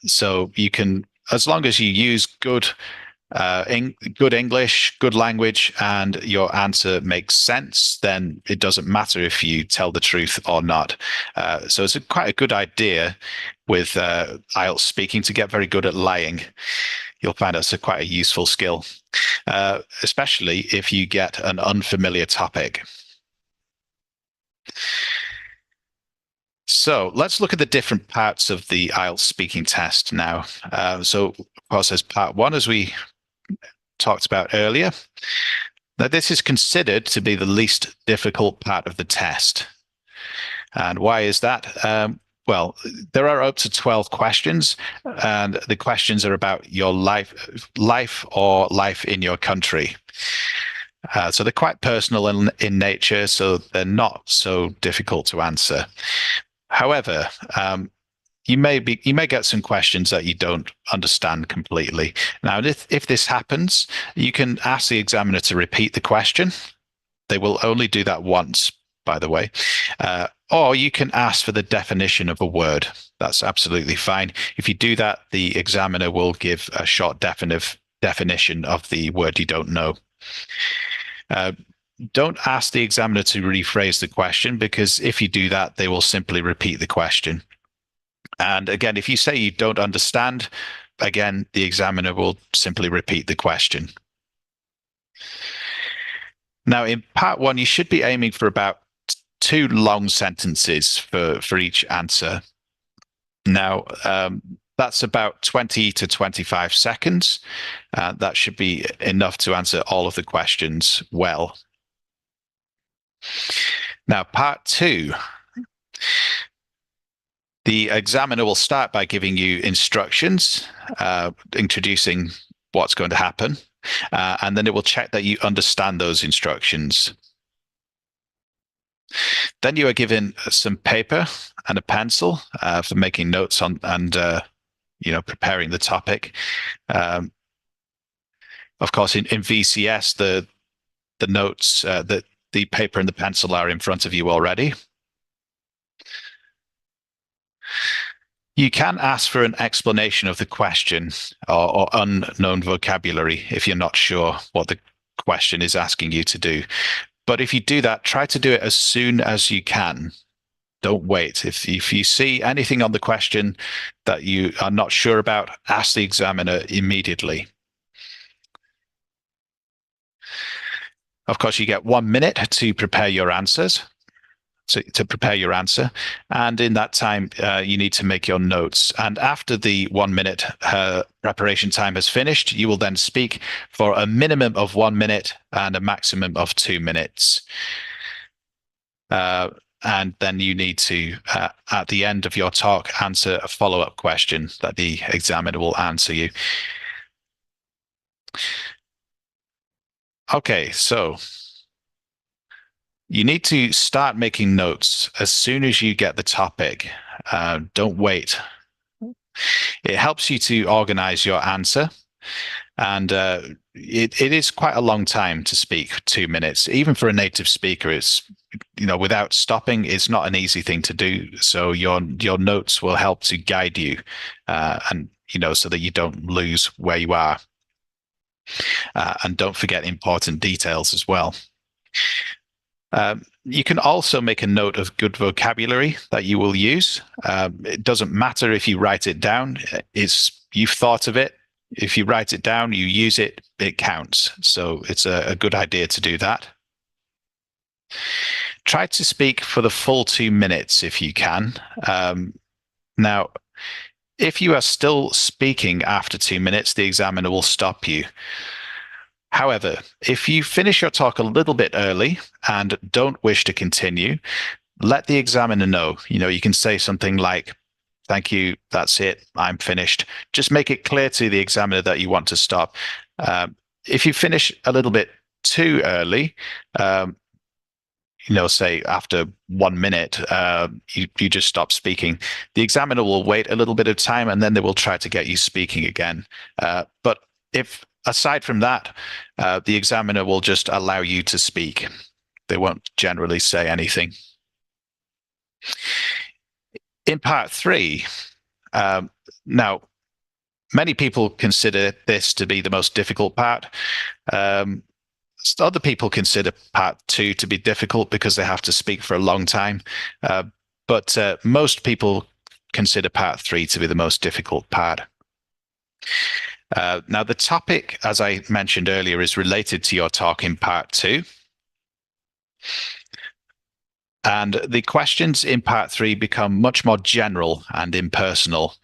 So you can, as long as you use good English, good language, and your answer makes sense, then it doesn't matter if you tell the truth or not. So it's quite a good idea with IELTS speaking to get very good at lying. You'll find that's quite a useful skill, especially if you get an unfamiliar topic. So let's look at the different parts of the IELTS speaking test now. So, of course, there's part 1, as we talked about earlier. Now, this is considered to be the least difficult part of the test. And why is that? Well, there are up to 12 questions, and the questions are about your life or life in your country. So they're quite personal in nature, so they're not so difficult to answer. However, you may get some questions that you don't understand completely. Now, if this happens, you can ask the examiner to repeat the question. They will only do that once, by the way. Or you can ask for the definition of a word. That's absolutely fine. If you do that, the examiner will give a short definition of the word you don't know. Don't ask the examiner to rephrase the question, because if you do that, they will simply repeat the question. And again, if you say you don't understand, again, the examiner will simply repeat the question. Now, in part one, you should be aiming for about 2 long sentences for each answer. Now, that's about 20 to 25 seconds. That should be enough to answer all of the questions well. Now, part 2. The examiner will start by giving you instructions, introducing what's going to happen, and then it will check that you understand those instructions. Then you are given some paper and a pencil for making notes on and preparing the topic. Of course, in VCS, the notes, the paper and the pencil are in front of you already. You can ask for an explanation of the question or unknown vocabulary if you're not sure what the question is asking you to do. But if you do that, try to do it as soon as you can. Don't wait. If you see anything on the question that you are not sure about, ask the examiner immediately. Of course, you get 1 minute to prepare your answers. To prepare your answer, and in that time you need to make your notes. And after the 1 minute preparation time has finished, you will then speak for a minimum of 1 minute and a maximum of 2 minutes. And then you need to, at the end of your talk, answer a follow-up question that the examiner will answer you. Okay, so you need to start making notes as soon as you get the topic. Don't wait. It helps you to organize your answer. And it is quite a long time to speak, 2 minutes. Even for a native speaker, it's, without stopping, it's not an easy thing to do. So your notes will help to guide you and, so that you don't lose where you are. And don't forget important details as well. You can also make a note of good vocabulary that you will use. It doesn't matter if you write it down. You've thought of it. If you write it down, you use it, it counts. So it's a good idea to do that. Try to speak for the full 2 minutes if you can. Now, if you are still speaking after 2 minutes, the examiner will stop you. However, if you finish your talk a little bit early and don't wish to continue, let the examiner know. You can say something like, "Thank you, that's it, I'm finished." Just make it clear to the examiner that you want to stop. If you finish a little bit too early, say after 1 minute, you just stop speaking. The examiner will wait a little bit of time and then they will try to get you speaking again. But if aside from that, the examiner will just allow you to speak. They won't generally say anything. In part 3, now, many people consider this to be the most difficult part. Other people consider part 2 to be difficult because they have to speak for a long time. But most people consider part 3 to be the most difficult part. Now, the topic, as I mentioned earlier, is related to your talk in part 2. And the questions in part 3 become much more general and impersonal.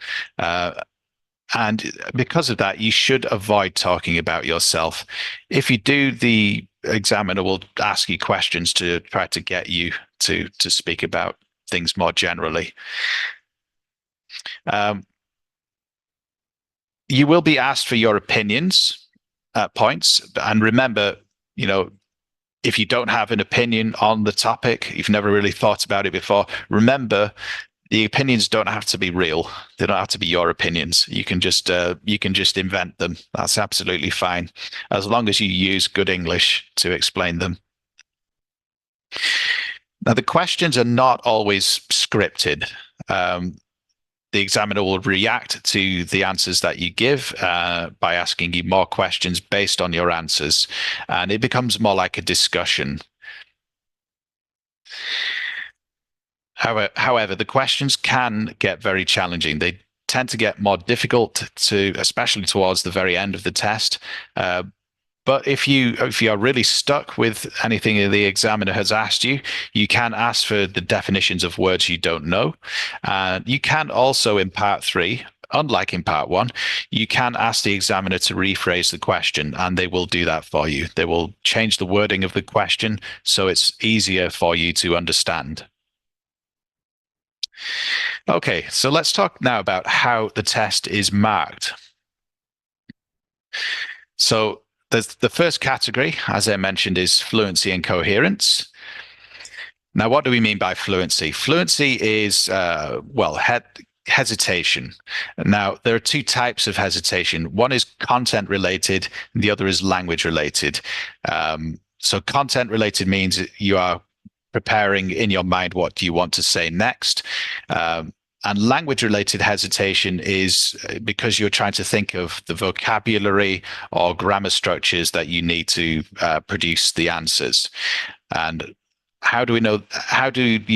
And because of that, you should avoid talking about yourself. If you do, the examiner will ask you questions to try to get you to speak about things more generally. You will be asked for your opinions at points. And remember, if you don't have an opinion on the topic, you've never really thought about it before, remember, the opinions don't have to be real. They don't have to be your opinions. You can just invent them. That's absolutely fine, as long as you use good English to explain them. Now, the questions are not always scripted. The examiner will react to the answers that you give by asking you more questions based on your answers, and it becomes more like a discussion. However, the questions can get very challenging. They tend to get more difficult especially towards the very end of the test. But if you are really stuck with anything the examiner has asked you, you can ask for the definitions of words you don't know. You can also, in part 3, unlike in part 1, you can ask the examiner to rephrase the question, and they will do that for you. They will change the wording of the question so it's easier for you to understand. Okay, so let's talk now about how the test is marked. So the first category, as I mentioned, is fluency and coherence. Now, what do we mean by fluency? Fluency is, hesitation. Now, there are 2 types of hesitation. One is content related, and the other is language related. So content related means you are preparing in your mind what you want to say next. And language-related hesitation is because you're trying to think of the vocabulary or grammar structures that you need to produce the answers. And how do you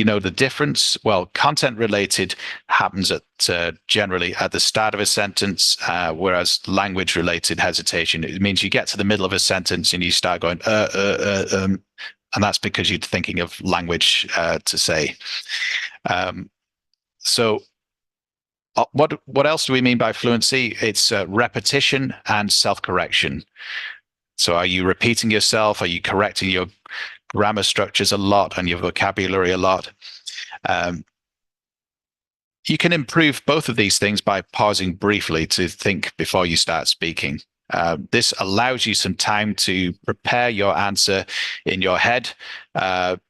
know the difference? Well, content-related happens generally at the start of a sentence, whereas language-related hesitation, it means you get to the middle of a sentence and you start going, and that's because you're thinking of language to say. So what else do we mean by fluency? It's repetition and self-correction. So are you repeating yourself? Are you correcting your grammar structures a lot and your vocabulary a lot? You can improve both of these things by pausing briefly to think before you start speaking. This allows you some time to prepare your answer in your head, and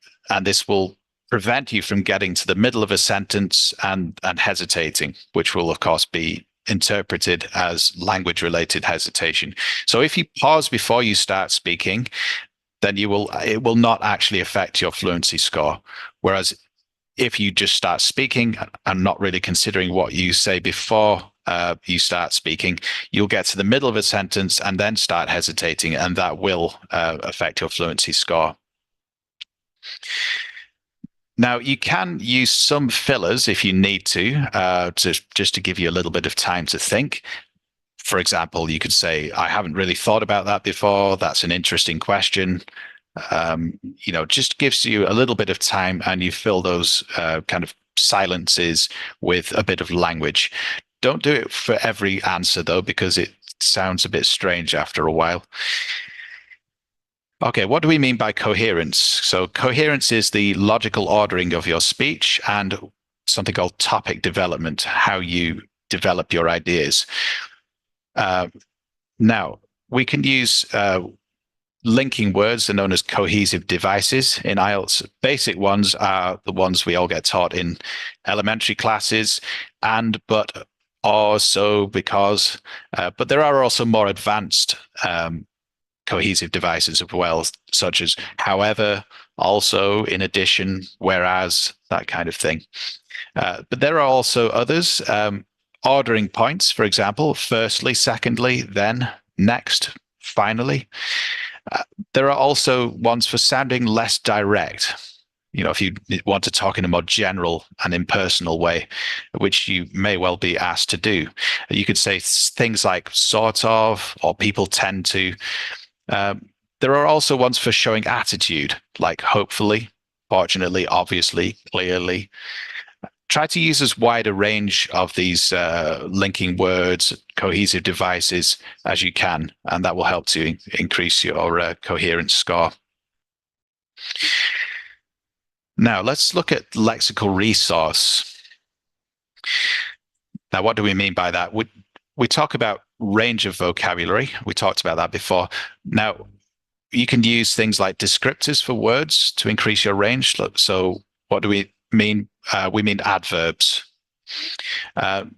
this will prevent you from getting to the middle of a sentence and hesitating, which will, of course, be interpreted as language-related hesitation. So if you pause before you start speaking, then it will not actually affect your fluency score. Whereas if you just start speaking and not really considering what you say before you start speaking, you'll get to the middle of a sentence and then start hesitating, and that will affect your fluency score. Now, you can use some fillers if you need to just to give you a little bit of time to think. For example, you could say, I haven't really thought about that before. That's an interesting question. Just gives you a little bit of time, and you fill those kind of silences with a bit of language. Don't do it for every answer, though, because it sounds a bit strange after a while. Okay, what do we mean by coherence? So coherence is the logical ordering of your speech and something called topic development, how you develop your ideas. Now, we can use linking words. They're known as cohesive devices in IELTS. Basic ones are the ones we all get taught in elementary classes: and, but, or, so, because. But there are also more advanced cohesive devices as well, such as however, also, in addition, whereas, that kind of thing. But there are also others. Ordering points, for example, firstly, secondly, then, next, finally. There are also ones for sounding less direct. If you want to talk in a more general and impersonal way, which you may well be asked to do. You could say things like sort of, or people tend to. There are also ones for showing attitude, like hopefully, fortunately, obviously, clearly. Try to use as wide a range of these linking words, cohesive devices as you can, and that will help to increase your coherence score. Now, let's look at lexical resource. Now, what do we mean by that? We talk about range of vocabulary. We talked about that before. Now, you can use things like descriptors for words to increase your range. So what do we mean? We mean adverbs.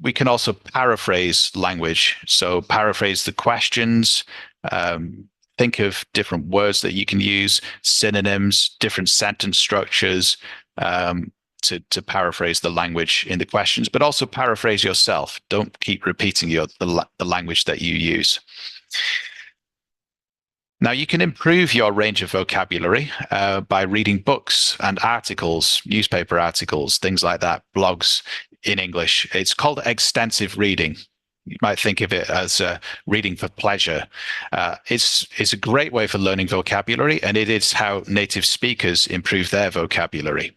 We can also paraphrase language. So paraphrase the questions, think of different words that you can use, synonyms, different sentence structures, to paraphrase the language in the questions, but also paraphrase yourself. Don't keep repeating the language that you use. Now, you can improve your range of vocabulary by reading books and articles, newspaper articles, things like that, blogs in English. It's called extensive reading. You might think of it as reading for pleasure. It's a great way for learning vocabulary, and it is how native speakers improve their vocabulary.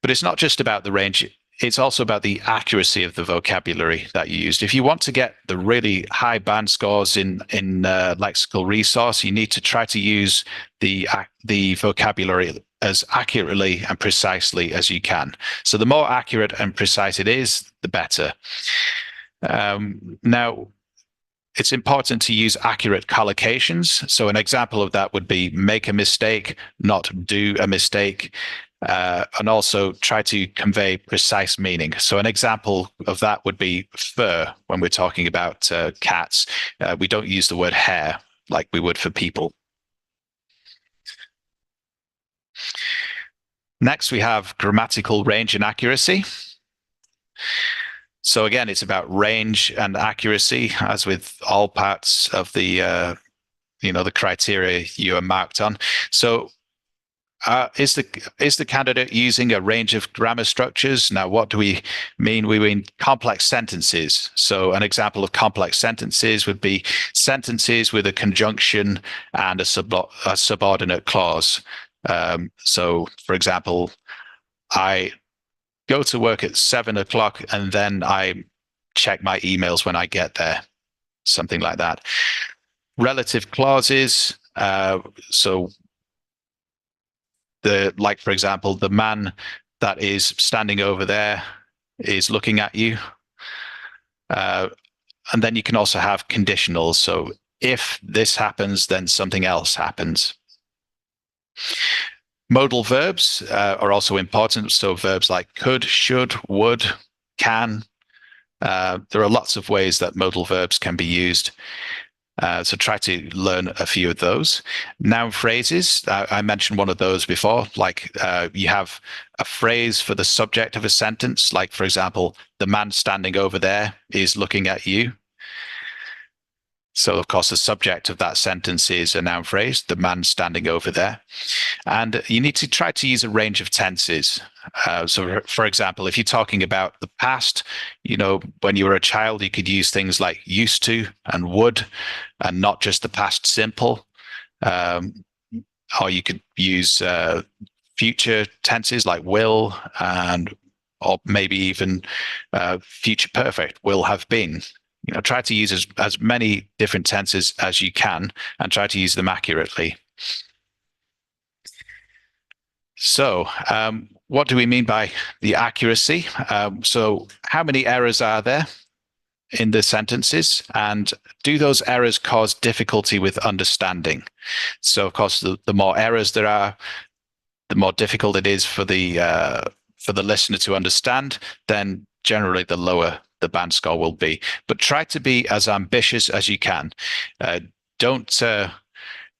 But it's not just about the range. It's also about the accuracy of the vocabulary that you used. If you want to get the really high band scores in lexical resource, you need to try to use the vocabulary as accurately and precisely as you can. So the more accurate and precise it is, the better. Now, it's important to use accurate collocations. So an example of that would be make a mistake, not do a mistake. And also try to convey precise meaning. So an example of that would be fur when we're talking about cats. We don't use the word hair like we would for people. Next, we have grammatical range and accuracy. So again, it's about range and accuracy, as with all parts of the the criteria you are marked on. So is the candidate using a range of grammar structures? Now, what do we mean? We mean complex sentences. So an example of complex sentences would be sentences with a conjunction and a subordinate clause. So, for example, I go to work at 7 o'clock and then I check my emails when I get there. Something like that. Relative clauses. So for example, the man that is standing over there is looking at you. And then you can also have conditionals. So if this happens, then something else happens. Modal verbs are also important. So verbs like could, should, would, can. There are lots of ways that modal verbs can be used. So try to learn a few of those. Noun phrases, I mentioned one of those before, like you have a phrase for the subject of a sentence, like, for example, the man standing over there is looking at you. So, of course, the subject of that sentence is a noun phrase, the man standing over there. And you need to try to use a range of tenses. So, for example, if you're talking about the past, when you were a child, you could use things like used to and would, and not just the past simple. Or you could use future tenses like will, or maybe even future perfect, will have been. Try to use as many different tenses as you can and try to use them accurately. So what do we mean by the accuracy? So how many errors are there in the sentences? And do those errors cause difficulty with understanding? So, of course, the more errors there are, the more difficult it is for the listener to understand, then generally the lower the band score will be. But try to be as ambitious as you can. Don't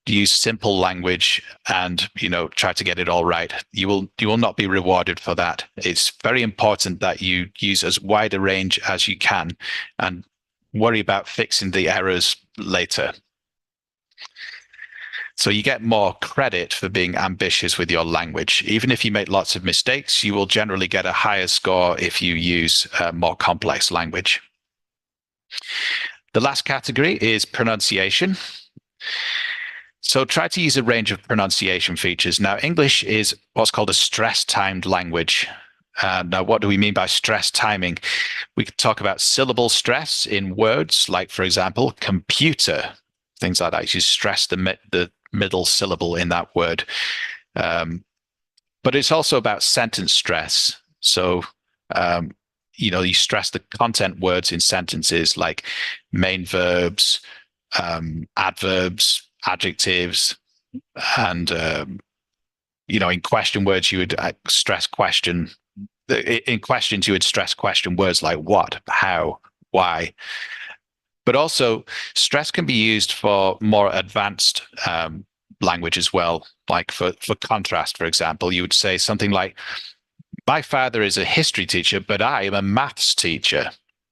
use simple language and try to get it all right. You will not be rewarded for that. It's very important that you use as wide a range as you can and worry about fixing the errors later. So you get more credit for being ambitious with your language. Even if you make lots of mistakes, you will generally get a higher score if you use more complex language. The last category is pronunciation. So try to use a range of pronunciation features. Now, English is what's called a stress-timed language. Now, what do we mean by stress timing? We could talk about syllable stress in words, like, for example, computer, things like that. You stress the middle syllable in that word. But it's also about sentence stress. So, you stress the content words in sentences like main verbs, adverbs, adjectives, and, in question words, you would stress question. In questions, you would stress question words like what, how, why. But also, stress can be used for more advanced language as well. Like for contrast, for example, you would say something like, my father is a history teacher, but I am a maths teacher.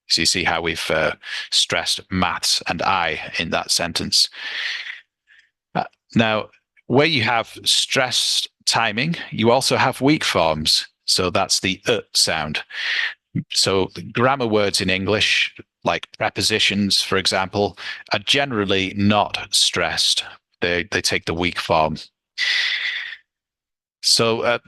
So you see how we've stressed maths and I in that sentence. Now, where you have stress timing, you also have weak forms. So that's the sound. So grammar words in English, like prepositions, for example, are generally not stressed. They take the weak form. So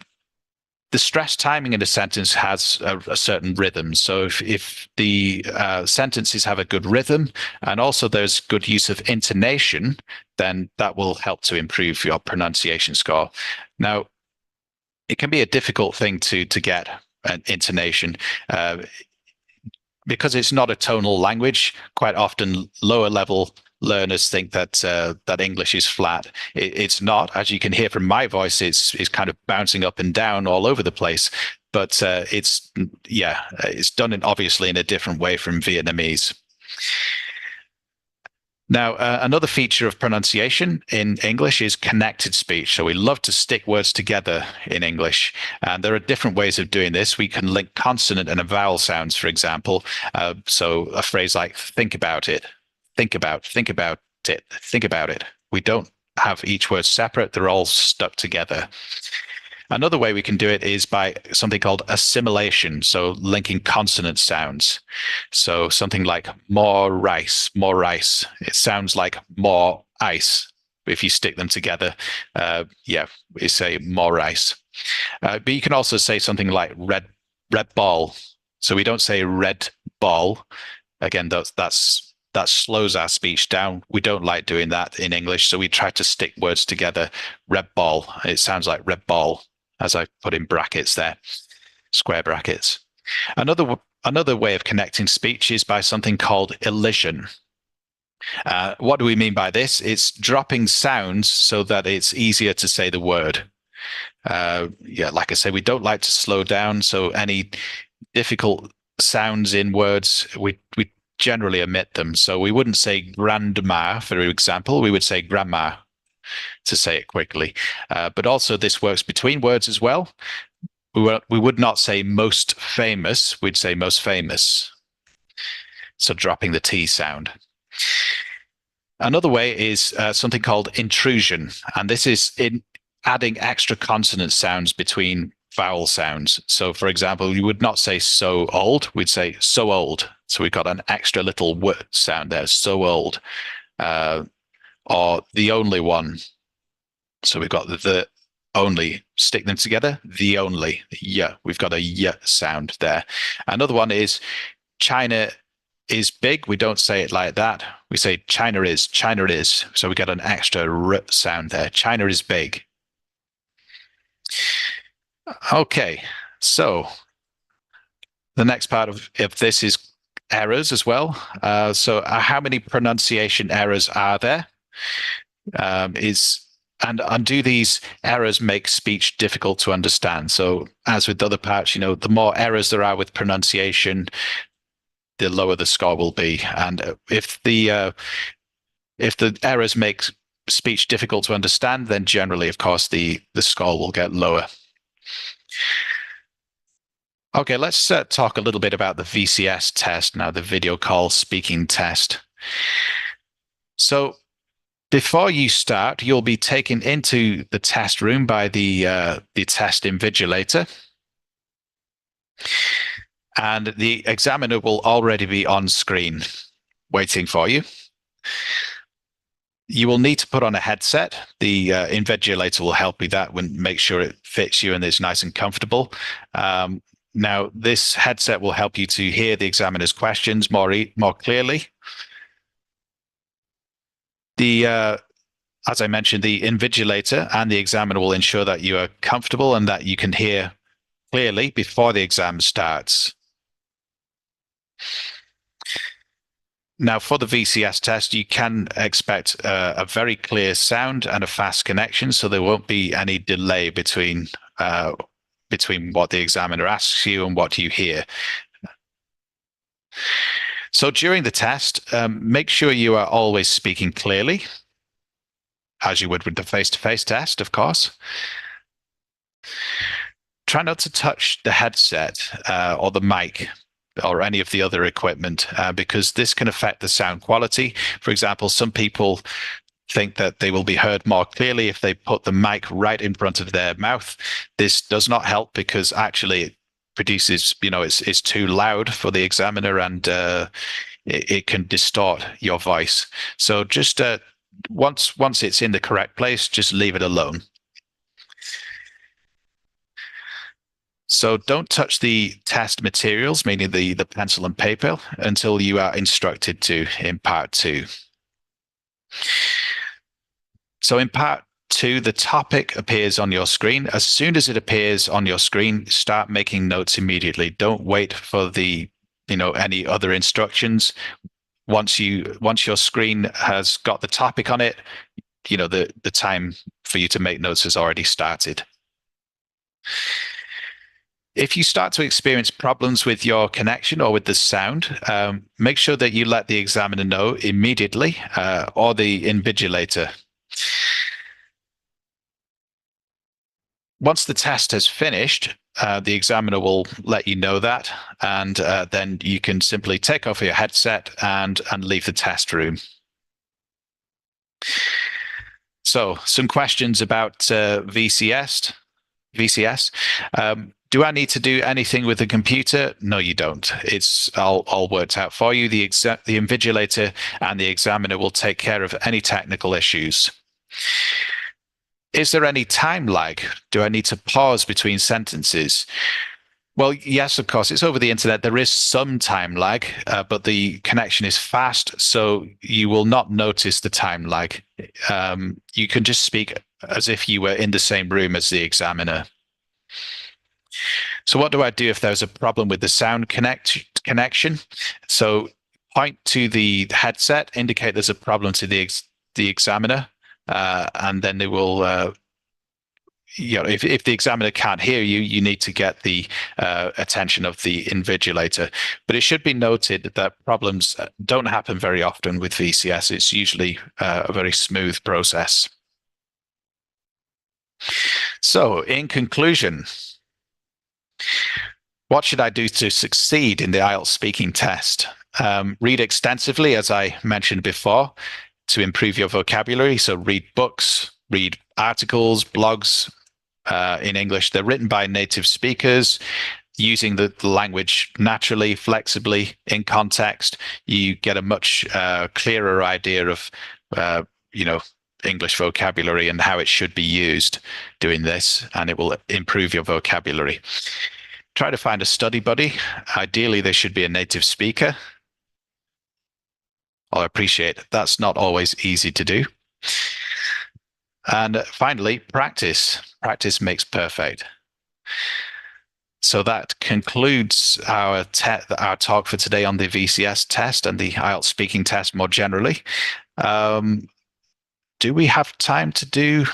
the stress timing in a sentence has a certain rhythm. So if the sentences have a good rhythm and also there's good use of intonation, then that will help to improve your pronunciation score. Now, it can be a difficult thing to get an intonation. Because it's not a tonal language, quite often lower level learners think that that English is flat. It's not. As you can hear from my voice, it's kind of bouncing up and down all over the place. But it's done obviously in a different way from Vietnamese. Now, another feature of pronunciation in English is connected speech. So we love to stick words together in English. And there are different ways of doing this. We can link consonant and vowel sounds, for example. So a phrase like think about it, think about it, think about it. We don't have each word separate. They're all stuck together. Another way we can do it is by something called assimilation, so linking consonant sounds. So something like more rice, more rice. It sounds like more ice. If you stick them together, we say more rice. But you can also say something like red ball. So we don't say red ball. Again, that slows our speech down. We don't like doing that in English, so we try to stick words together. Red ball. It sounds like red ball, as I put in brackets there, square brackets. Another way of connecting speech is by something called elision. What do we mean by this? It's dropping sounds so that it's easier to say the word. Like I say, we don't like to slow down, so any difficult sounds in words, we generally omit them. So we wouldn't say grandma, for example. We would say grandma to say it quickly. But also this works between words as well. We would not say most famous. We'd say most famous. So dropping the T sound. Another way is something called intrusion. And this is in adding extra consonant sounds between vowel sounds. So for example, you would not say so old. We'd say so old. So we've got an extra little word sound there, so old. Or the only one. So we've got the only, stick them together, the only, yeah, we've got a yeah sound there. Another one is China is big. We don't say it like that. We say China is. So we get an extra r sound there. China is big. Okay, so the next part of this is errors as well. So how many pronunciation errors are there? And do these errors make speech difficult to understand? So as with other parts, the more errors there are with pronunciation, the lower the score will be. And if the errors make speech difficult to understand, then generally, of course, the score will get lower. Okay, let's talk a little bit about the VCS test now, the video call speaking test. So before you start, you'll be taken into the test room by the test invigilator. And the examiner will already be on screen waiting for you. You will need to put on a headset. The invigilator will help you that and make sure it fits you and it's nice and comfortable. Now, this headset will help you to hear the examiner's questions more clearly. As I mentioned, the invigilator and the examiner will ensure that you are comfortable and that you can hear clearly before the exam starts. Now, for the VCS test, you can expect a very clear sound and a fast connection, so there won't be any delay between what the examiner asks you and what you hear. So during the test, make sure you are always speaking clearly, as you would with the face-to-face test, of course. Try not to touch the headset or the mic or any of the other equipment because this can affect the sound quality. For example, some people think that they will be heard more clearly if they put the mic right in front of their mouth. This does not help because actually it produces, it's too loud for the examiner and it can distort your voice. So just once it's in the correct place, just leave it alone. So don't touch the test materials, meaning the pencil and paper, until you are instructed to in part 2. So in part 2, the topic appears on your screen. As soon as it appears on your screen, start making notes immediately. Don't wait for any other instructions. Once your screen has got the topic on it, the time for you to make notes has already started. If you start to experience problems with your connection or with the sound, make sure that you let the examiner know immediately or the invigilator. Once the test has finished, the examiner will let you know that, and then you can simply take off your headset and leave the test room. So, some questions about VCS. Do I need to do anything with the computer? No, you don't. It's all worked out for you. The invigilator and the examiner will take care of any technical issues. Is there any time lag? Do I need to pause between sentences? Well, yes, of course. It's over the internet. There is some time lag, but the connection is fast, so you will not notice the time lag. You can just speak as if you were in the same room as the examiner. So what do I do if there's a problem with the sound connection? So point to the headset, indicate there's a problem to the examiner, and then they will, if the examiner can't hear you, you need to get the attention of the invigilator. But it should be noted that problems don't happen very often with VCS. It's usually a very smooth process. So in conclusion, what should I do to succeed in the IELTS speaking test? Read extensively, as I mentioned before, to improve your vocabulary. So read books, read articles, blogs in English. They're written by native speakers, using the language naturally, flexibly, in context. You get a much clearer idea of, English vocabulary and how it should be used doing this, and it will improve your vocabulary. Try to find a study buddy. Ideally, they should be a native speaker. I appreciate that's not always easy to do. And finally, practice. Practice makes perfect. So that concludes our talk for today on the VCS test and the IELTS speaking test more generally. Do we have time to do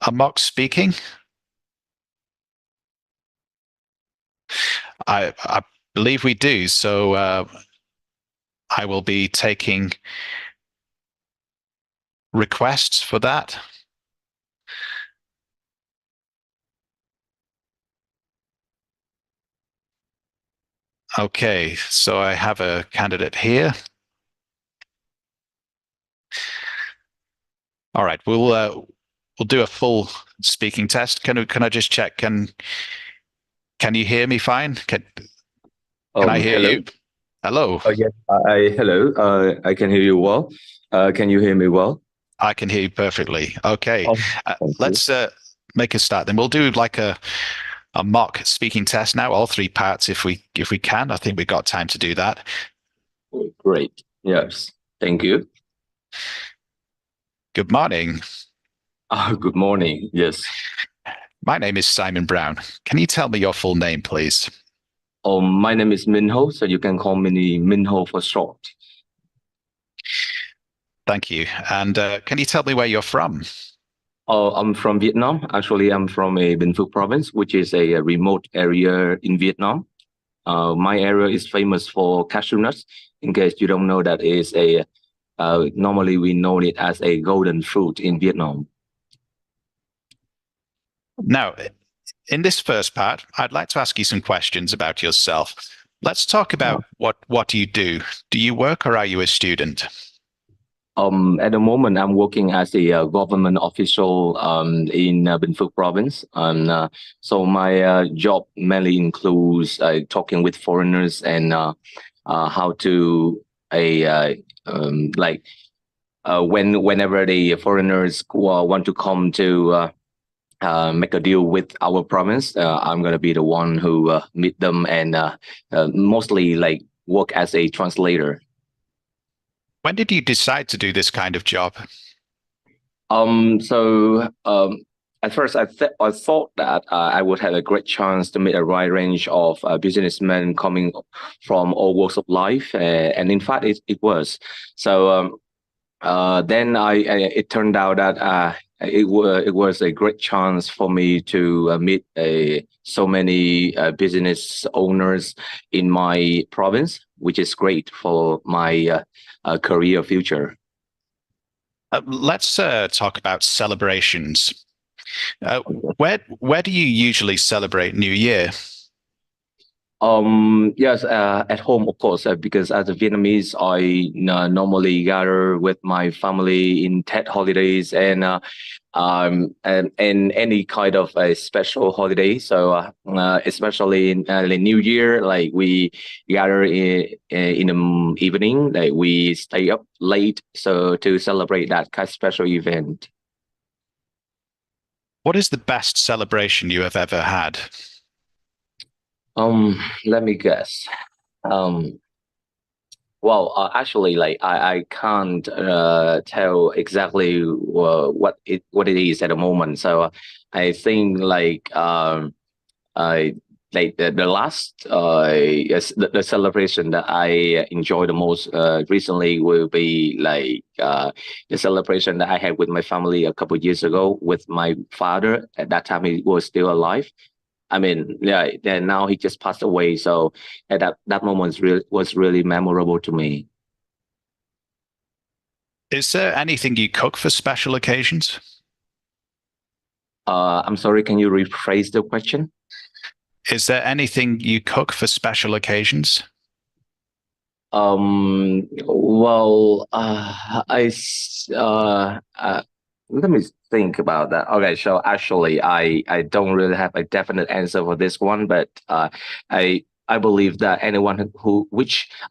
a mock speaking? I believe we do. So I will be taking requests for that. Okay, so I have a candidate here. All right, we'll do a full speaking test. Can I just check? Can you hear me fine? Can I hear hello. you? Hello. Yes, hello. I can hear you well. Can you hear me well? I can hear you perfectly. Okay, Thank let's make a start. Then we'll do like a mock speaking test now, all 3 parts if we can. I think we've got time to do that. you. Great. Yes. Thank you. Good morning. Good morning. Yes. My name is Simon Brown. Can you tell me your full name, please? My name is Minho, so you can call me Minho for short. Thank you. And can you tell me where you're from? I'm from Vietnam. Actually, I'm from a Binh Phuc province, which is a remote area in Vietnam. My area is famous for cashew nuts. In case you don't know, that is a normally we know it as a golden fruit in Vietnam. Now, in this first part, I'd like to ask you some questions about yourself. Let's talk about what do you do? Do you work or are you a student? At the moment, I'm working as a government official in Bình Phước province. So my job mainly includes talking with foreigners and how to whenever the foreigners want to come to make a deal with our province, I'm gonna be the one who meet them and mostly like work as a translator. When did you decide to do this kind of job? At first, I thought that I would have a great chance to meet a wide range of businessmen coming from all walks of life, and in fact, it was. So then it turned out that it was a great chance for me to meet so many business owners in my province, which is great for my career future. Let's talk about celebrations. Where do you usually celebrate New Year? Yes, at home, of course, because as a Vietnamese, I normally gather with my family in Tet holidays and any kind of a special holiday. So especially in the New Year, like we gather in the evening, like we stay up late so to celebrate that kind of special event. What is the best celebration you have ever had? Let me guess. Well, actually, like I can't tell exactly what it is at the moment. So I think like I like the last yes, the celebration that I enjoy the most recently will be like the celebration that I had with my family a couple of years ago with my father. At that time, he was still alive. I mean, yeah, then now he just passed away. So at that moment was really memorable to me. Is there anything you cook for special occasions? I'm sorry, can you rephrase the question? Is there anything you cook for special occasions? Well, let me think about that. Okay, so actually, I don't really have a definite answer for this one, but I believe that anyone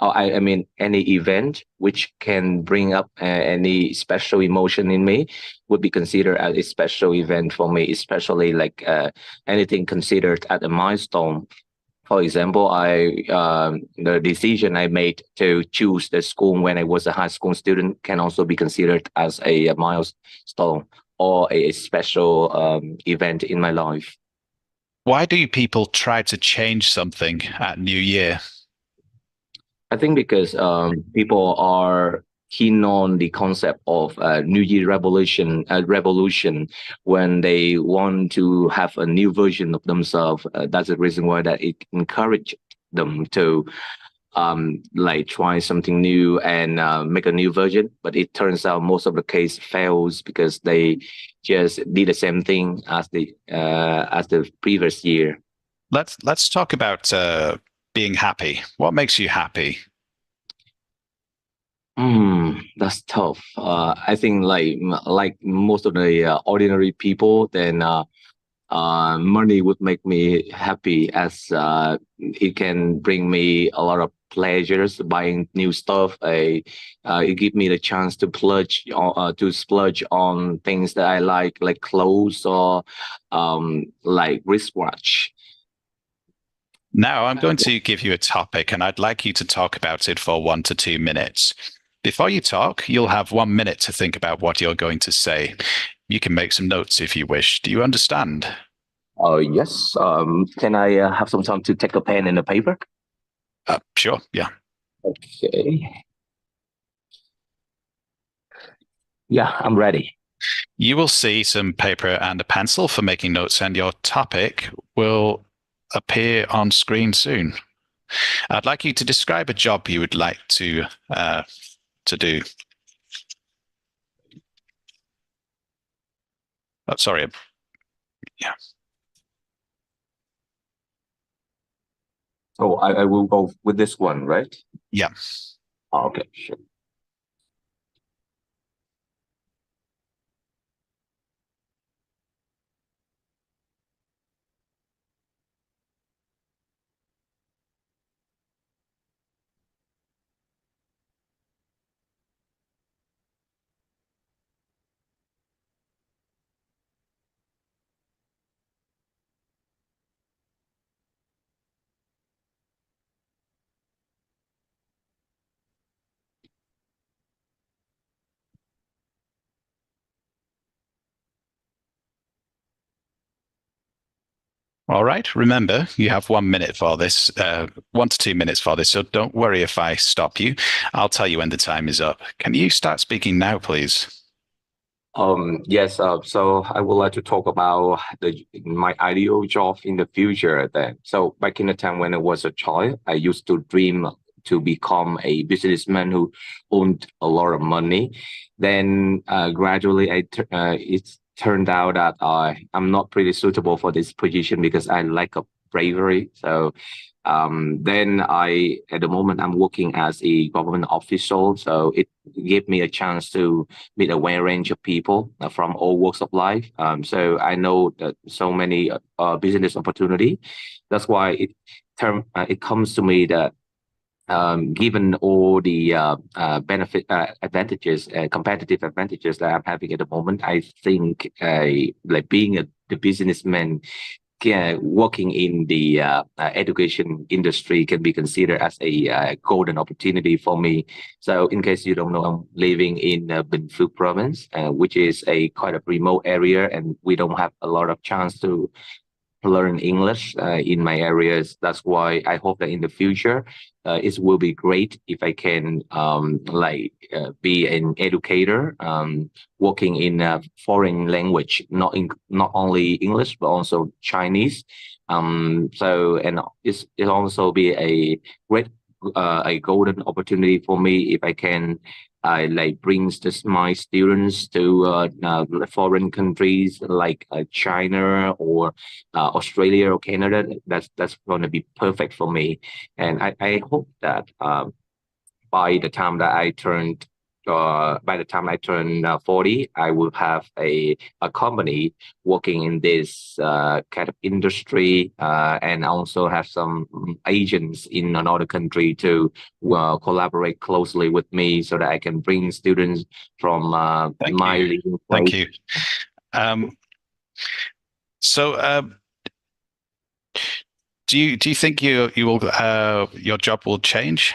I mean any event which can bring up any special emotion in me would be considered as a special event for me, especially like anything considered at a milestone. For example, the decision I made to choose the school when I was a high school student can also be considered as a milestone or a special event in my life. Why do people try to change something at New Year? I think because people are keen on the concept of New Year revolution when they want to have a new version of themselves. That's the reason why that it encouraged them to like try something new and make a new version. But it turns out most of the case fails because they just did the same thing as the previous year. Let's talk about being happy. What makes you happy? That's tough. I think like most of the ordinary people, then money would make me happy as it can bring me a lot of pleasures buying new stuff. It give me the chance to splurge on things that I like clothes or like wristwatch. Now I'm going to give you a topic and I'd like you to talk about it for 1 to 2 minutes. Before you talk, you'll have 1 minute to think about what you're going to say. You can make some notes if you wish. Do you understand? Oh, yes. Can I have some time to take a pen and a paper? Sure, yeah. Okay. Yeah, I'm ready. You will see some paper and a pencil for making notes, and your topic will appear on screen soon. I'd like you to describe a job you would like to do. Oh, sorry. Yeah. So I will go with this one, right? Yeah. Oh, okay, sure. All right. Remember, you have 1 minute for this, 1 to 2 minutes for this. So don't worry if I stop you. I'll tell you when the time is up. Can you start speaking now, please? Yes. So I would like to talk about my ideal job in the future. Then, so back in the time when I was a child, I used to dream to become a businessman who owned a lot of money. Then gradually, it turned out that I'm not pretty suitable for this position because I lack of bravery. So then at the moment, I'm working as a government official. So it gave me a chance to meet a wide range of people from all walks of life. So I know that so many business opportunity. That's why it comes to me that given all the advantages, competitive advantages that I'm having at the moment, I think like being the businessman working in the education industry can be considered as a golden opportunity for me. So in case you don't know, I'm living in Bình Phước province, which is a quite a remote area, and we don't have a lot of chance to learn English in my areas. That's why I hope that in the future, it will be great if I can be an educator, working in a foreign language, not only English but also Chinese. So and it also be a great a golden opportunity for me if I can brings my students to foreign countries like China or Australia or Canada. That's going to be perfect for me, and I hope that by the time that I turned by the time I turn 40, I will have a company working in this kind of industry, and also have some agents in another country to collaborate closely with me so that I can bring students from my living place. Thank you. Do you think you will your job will change?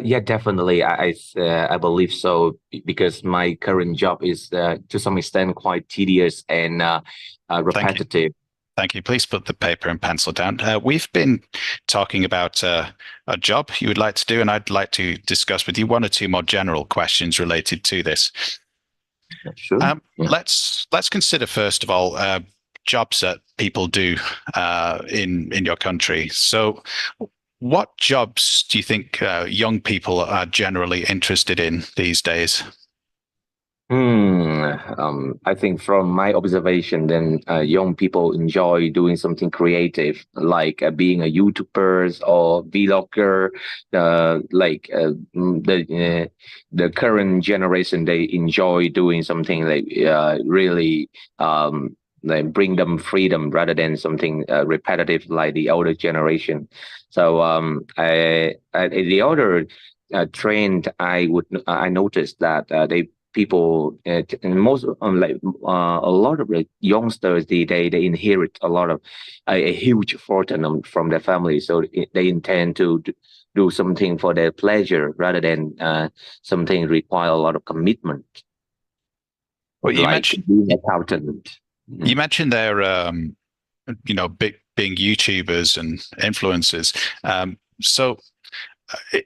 Yeah, definitely. I believe so, because my current job is to some extent quite tedious and repetitive. Thank you. Please put the paper and pencil down. We've been talking about a job you would like to do, and I'd like to discuss with you 1 or 2 more general questions related to this. Sure. Yeah. Let's consider first of all jobs that people do in your country. So, what jobs do you think young people are generally interested in these days? I think from my observation, then young people enjoy doing something creative, like being a YouTuber or vlogger. The current generation, they enjoy doing something like really like bring them freedom rather than something repetitive like the older generation. So the other trend I noticed that people and most a lot of the youngsters they inherit a lot of a huge fortune from their family, so they intend to do something for their pleasure rather than something require a lot of commitment. Well, you mentioned being an accountant. You mentioned their being YouTubers and influencers. So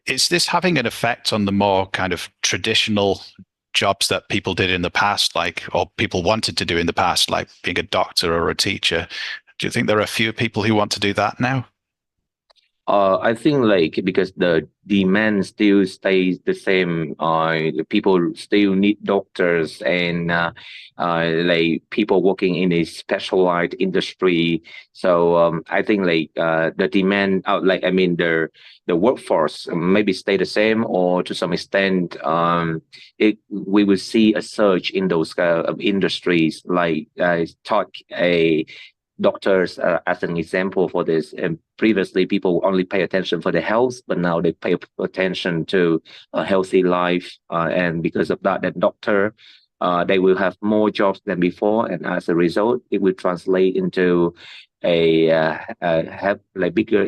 is this having an effect on the more kind of traditional jobs that people did in the past, or people wanted to do in the past, like being a doctor or a teacher? Do you think there are fewer people who want to do that now? I think like because the demand still stays the same, people still need doctors and like people working in a specialized industry. So I think like the demand out, like I mean the workforce maybe stay the same, or to some extent we will see a surge in those industries. Like I taught a doctors as an example for this. And previously, people only pay attention for the health, but now they pay attention to a healthy life. And because of that, the doctor, they will have more jobs than before, and as a result, it will translate into have like bigger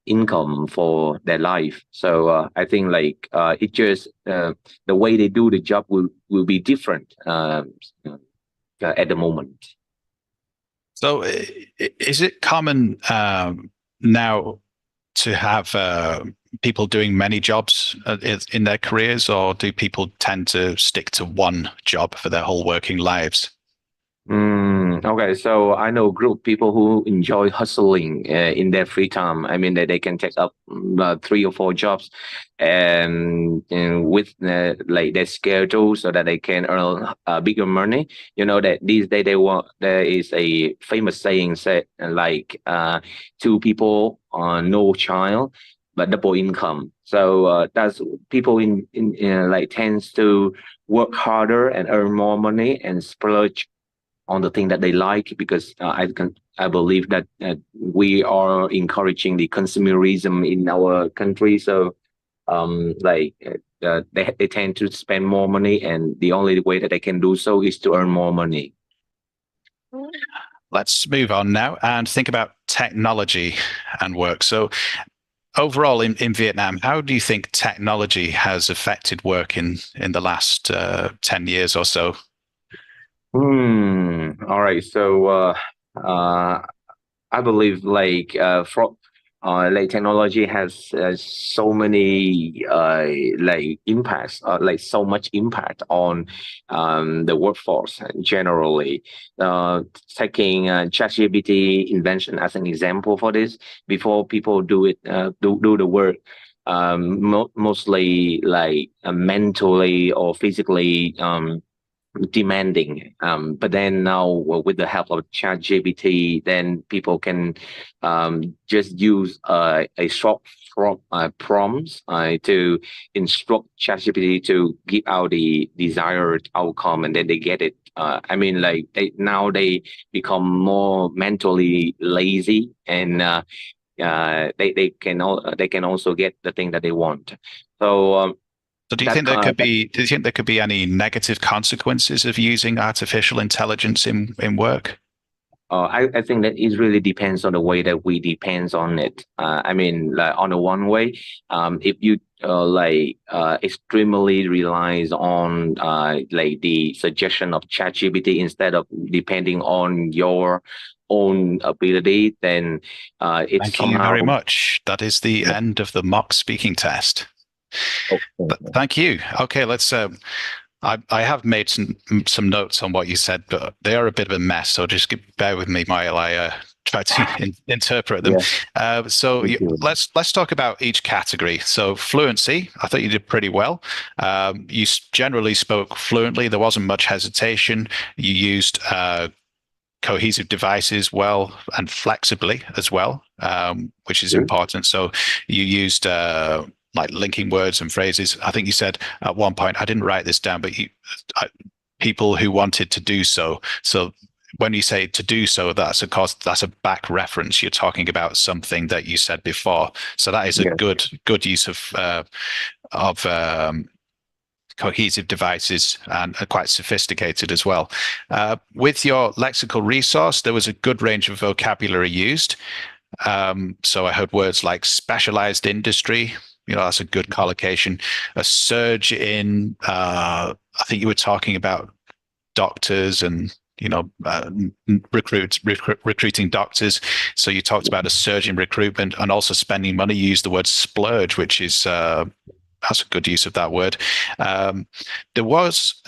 income for their life. So I think like it just the way they do the job will be different at the moment. So is it common now to have people doing many jobs in their careers, or do people tend to stick to one job for their whole working lives? Okay, so I know a group of people who enjoy hustling in their free time. I mean, that they can take up 3 or 4 jobs and with like their schedule so that they can earn bigger money. You know that these days there is a famous saying said like 2 people no child but double income. So that's people in like tends to work harder and earn more money and splurge on the thing that they like, because I believe that we are encouraging the consumerism in our country. So they tend to spend more money, and the only way that they can do so is to earn more money. Let's move on now and think about technology and work. So overall in Vietnam, how do you think technology has affected work in the last 10 years or so? All right. So I believe like technology has so many like impacts, like so much impact on the workforce generally. Taking ChatGPT invention as an example for this, before people do the work, mostly like mentally or physically demanding, but then now with the help of ChatGPT, then people can just use a short prompts to instruct ChatGPT to give out the desired outcome, and then they get it. I mean, like they become more mentally lazy, and they can also get the thing that they want. So. So do you think there could be any negative consequences of using artificial intelligence in work? I think that it really depends on the way that we depends on it. I mean, like on the one way, if you extremely relies on like the suggestion of ChatGPT instead of depending on your own ability, then it's Thank you very much. That is the end of the mock speaking test. Thank you. Okay, let's. I have made some notes on what you said, but they are a bit of a mess. So just bear with me while I try to interpret them. Yeah. Let's talk about each category. So fluency, I thought you did pretty well. You generally spoke fluently. There wasn't much hesitation. You used cohesive devices well and flexibly as well, which is important. So you used like linking words and phrases. I think you said at one point, I didn't write this down, but people who wanted to do so. So when you say to do so, that's a back reference. You're talking about something that you said before. So that is a good use of cohesive devices, and quite sophisticated as well. With your lexical resource, there was a good range of vocabulary used. So I heard words like specialized industry. You know, that's a good collocation. A surge in, I think you were talking about doctors and, you know, recruiting doctors. So you talked about a surge in recruitment and also spending money. You used the word splurge, which is, that's a good use of that word. There was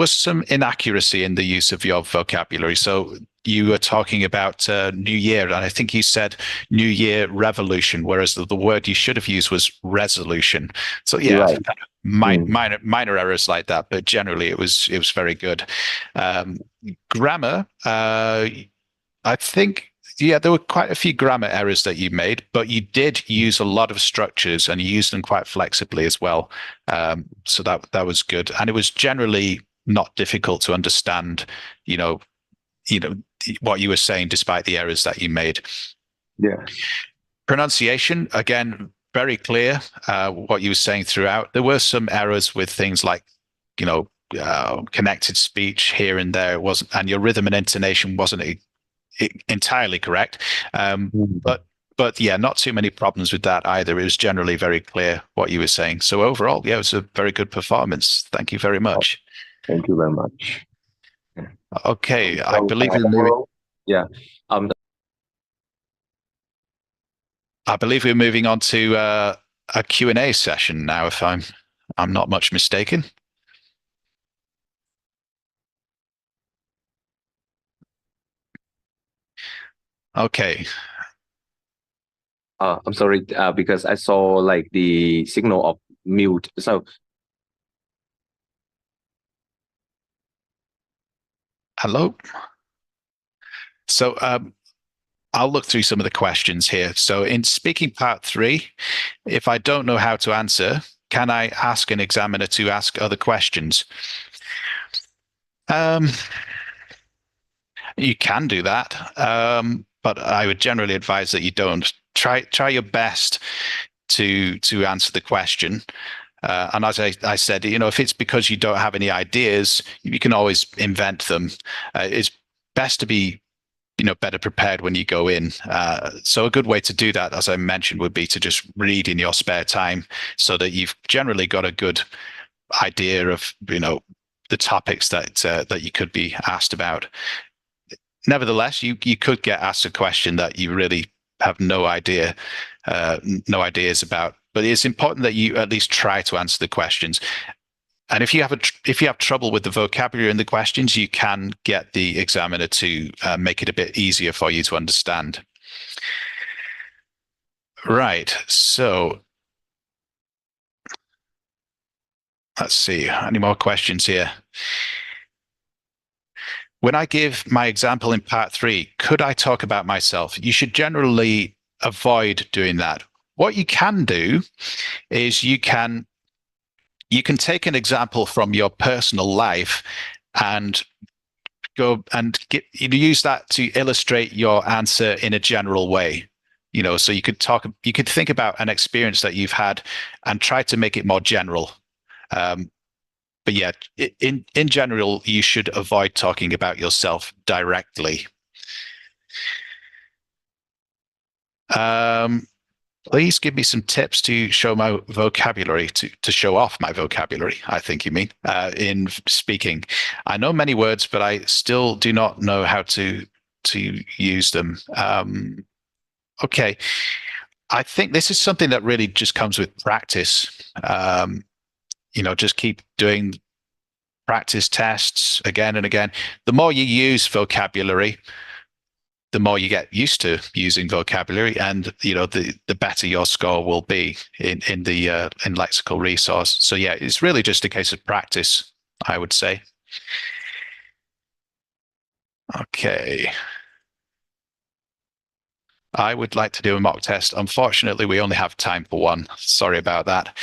some inaccuracy in the use of your vocabulary. So you were talking about New Year, and I think you said New Year revolution, whereas the word you should have used was resolution. So yeah, Right. minor errors like that, but generally it was very good. Grammar, I think, yeah, there were quite a few grammar errors that you made, but you did use a lot of structures and you used them quite flexibly as well. So that was good, and it was generally not difficult to understand. What you were saying, despite the errors that you made. Yeah. Pronunciation, again, very clear. What you were saying throughout. There were some errors with things like, connected speech here and there. It wasn't, and your rhythm and intonation wasn't entirely correct. But yeah, not too many problems with that either. It was generally very clear what you were saying. So overall, yeah, it was a very good performance. Thank you very much. Thank you very much. Okay, I believe we're moving. Yeah. I believe we're moving on to a Q&A session now, if I'm not much mistaken. Okay. I'm sorry, because I saw like the signal of mute. So hello. So I'll look through some of the questions here. So in speaking part 3, if I don't know how to answer, can I ask an examiner to ask other questions? You can do that, but I would generally advise that you don't. Try your best to answer the question. And as I said, if it's because you don't have any ideas, you can always invent them. It's best to be better prepared when you go in. So a good way to do that, as I mentioned, would be to just read in your spare time, so that you've generally got a good idea of the topics that you could be asked about. Nevertheless, you could get asked a question that you really have no ideas about, but it's important that you at least try to answer the questions. And if you have trouble with the vocabulary in the questions, you can get the examiner to make it a bit easier for you to understand. Right. So let's see. Any more questions here? When I give my example in part 3, could I talk about myself? You should generally avoid doing that. What you can do is you can take an example from your personal life and go and use that to illustrate your answer in a general way. So you could think about an experience that you've had and try to make it more general. But yeah, in general, you should avoid talking about yourself directly. Please give me some tips to show my vocabulary, to show off my vocabulary, I think you mean, in speaking. I know many words, but I still do not know how to use them. Okay. I think this is something that really just comes with practice. Just keep doing practice tests again and again. The more you use vocabulary, the more you get used to using vocabulary, and the better your score will be in lexical resource. So yeah, it's really just a case of practice, I would say. Okay. I would like to do a mock test. Unfortunately, we only have time for one. Sorry about that.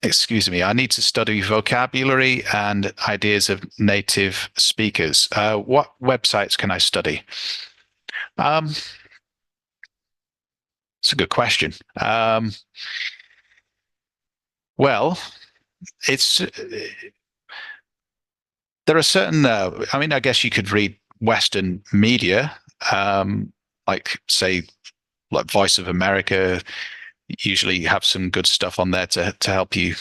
Excuse me, I need to study vocabulary and ideas of native speakers. What websites can I study? It's a good question. Well, there are certain, I guess you could read Western media, like say, like Voice of America. Usually have some good stuff on there to help you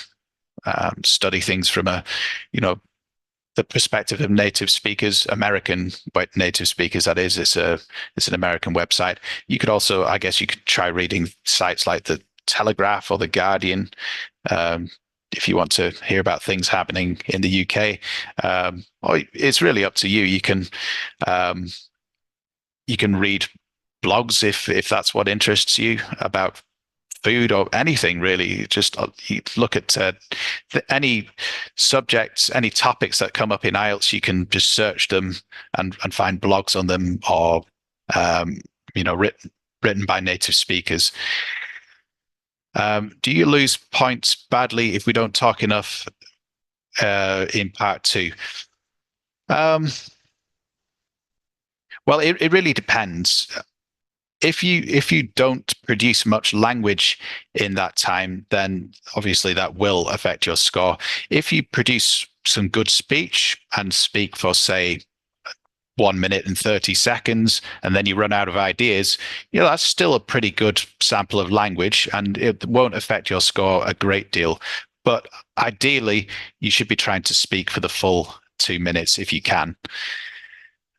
study things from the perspective of native speakers, American native speakers. That is, it's an American website. You could also, I guess, you could try reading sites like the Telegraph or the Guardian. if you want to hear about things happening in the UK, it's really up to you. You can read blogs if that's what interests you about food or anything really. Just you look at any subjects, any topics that come up in IELTS. You can just search them and find blogs on them, or written by native speakers. Do you lose points badly if we don't talk enough in part 2? Well, it really depends. If you don't produce much language in that time, then obviously that will affect your score. If you produce some good speech and speak for, say, 1 minute and 30 seconds, and then you run out of ideas, that's still a pretty good sample of language, and it won't affect your score a great deal. But ideally, you should be trying to speak for the full 2 minutes if you can.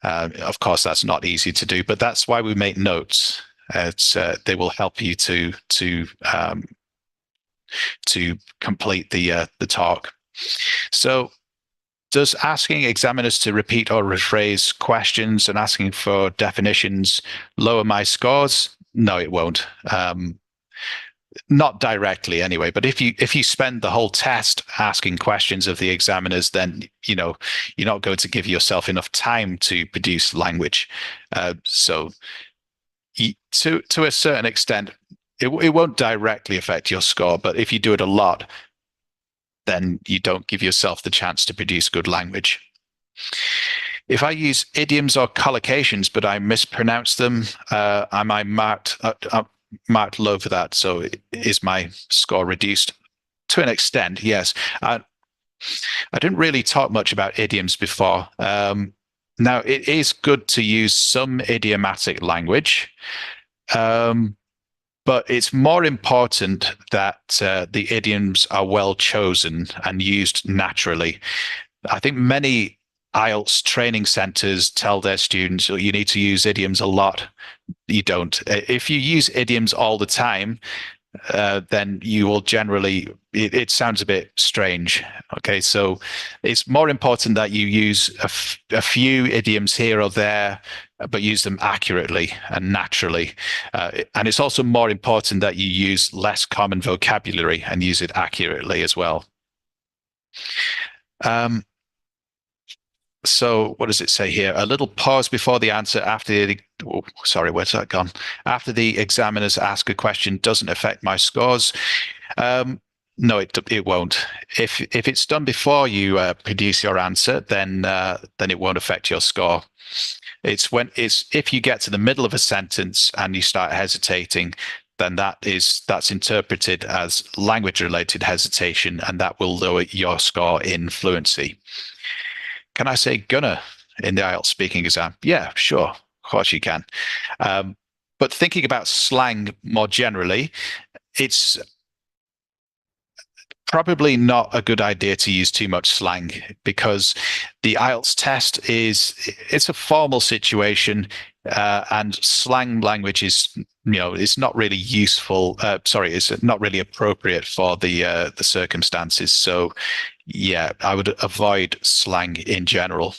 Of course, that's not easy to do, but that's why we make notes. They will help you to complete the talk. So, does asking examiners to repeat or rephrase questions and asking for definitions lower my scores? No, it won't. Not directly anyway, but if you spend the whole test asking questions of the examiners, then you're not going to give yourself enough time to produce language. So to a certain extent, it won't directly affect your score, but if you do it a lot, then you don't give yourself the chance to produce good language. If I use idioms or collocations but I mispronounce them, am I marked low for that? So is my score reduced? To an extent, yes. I didn't really talk much about idioms before. Now, it is good to use some idiomatic language, but it's more important that the idioms are well chosen and used naturally. I think many IELTS training centers tell their students, you need to use idioms a lot. You don't. If you use idioms all the time, then you will generally, it sounds a bit strange. Okay, so it's more important that you use a few idioms here or there, but use them accurately and naturally. And it's also more important that you use less common vocabulary and use it accurately as well. So what does it say here? A little pause before the answer after the, sorry, where's that gone? After the examiners ask a question doesn't affect my scores. No, it won't. If it's done before you produce your answer, then it won't affect your score. If you get to the middle of a sentence and you start hesitating, then that's interpreted as language-related hesitation, and that will lower your score in fluency. Can I say gonna in the IELTS speaking exam? Yeah, sure. Of course you can. But thinking about slang more generally, it's probably not a good idea to use too much slang, because the IELTS test it's a formal situation, and slang language is it's not really useful. It's not really appropriate for the circumstances. So yeah, I would avoid slang in general.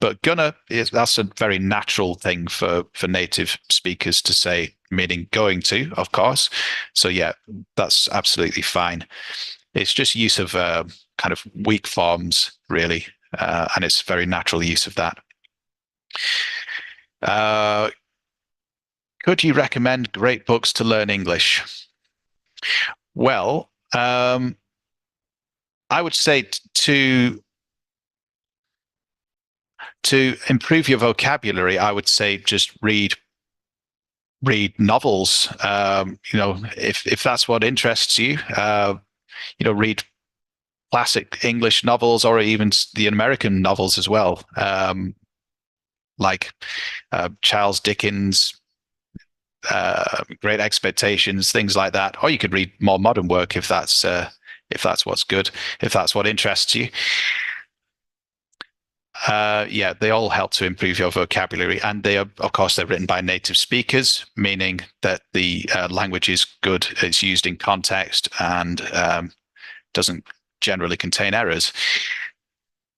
But that's a very natural thing for native speakers to say, meaning going to, of course. So yeah, that's absolutely fine. It's just use of kind of weak forms, really, and it's very natural use of that. Could you recommend great books to learn English? Well, I would say to improve your vocabulary, I would say just read novels. If that's what interests you, read classic English novels, or even the American novels as well, like Charles Dickens, Great Expectations, things like that. Or you could read more modern work if that's what's good, if that's what interests you. Yeah, they all help to improve your vocabulary, and they're written by native speakers, meaning that the language is good, it's used in context, and doesn't generally contain errors.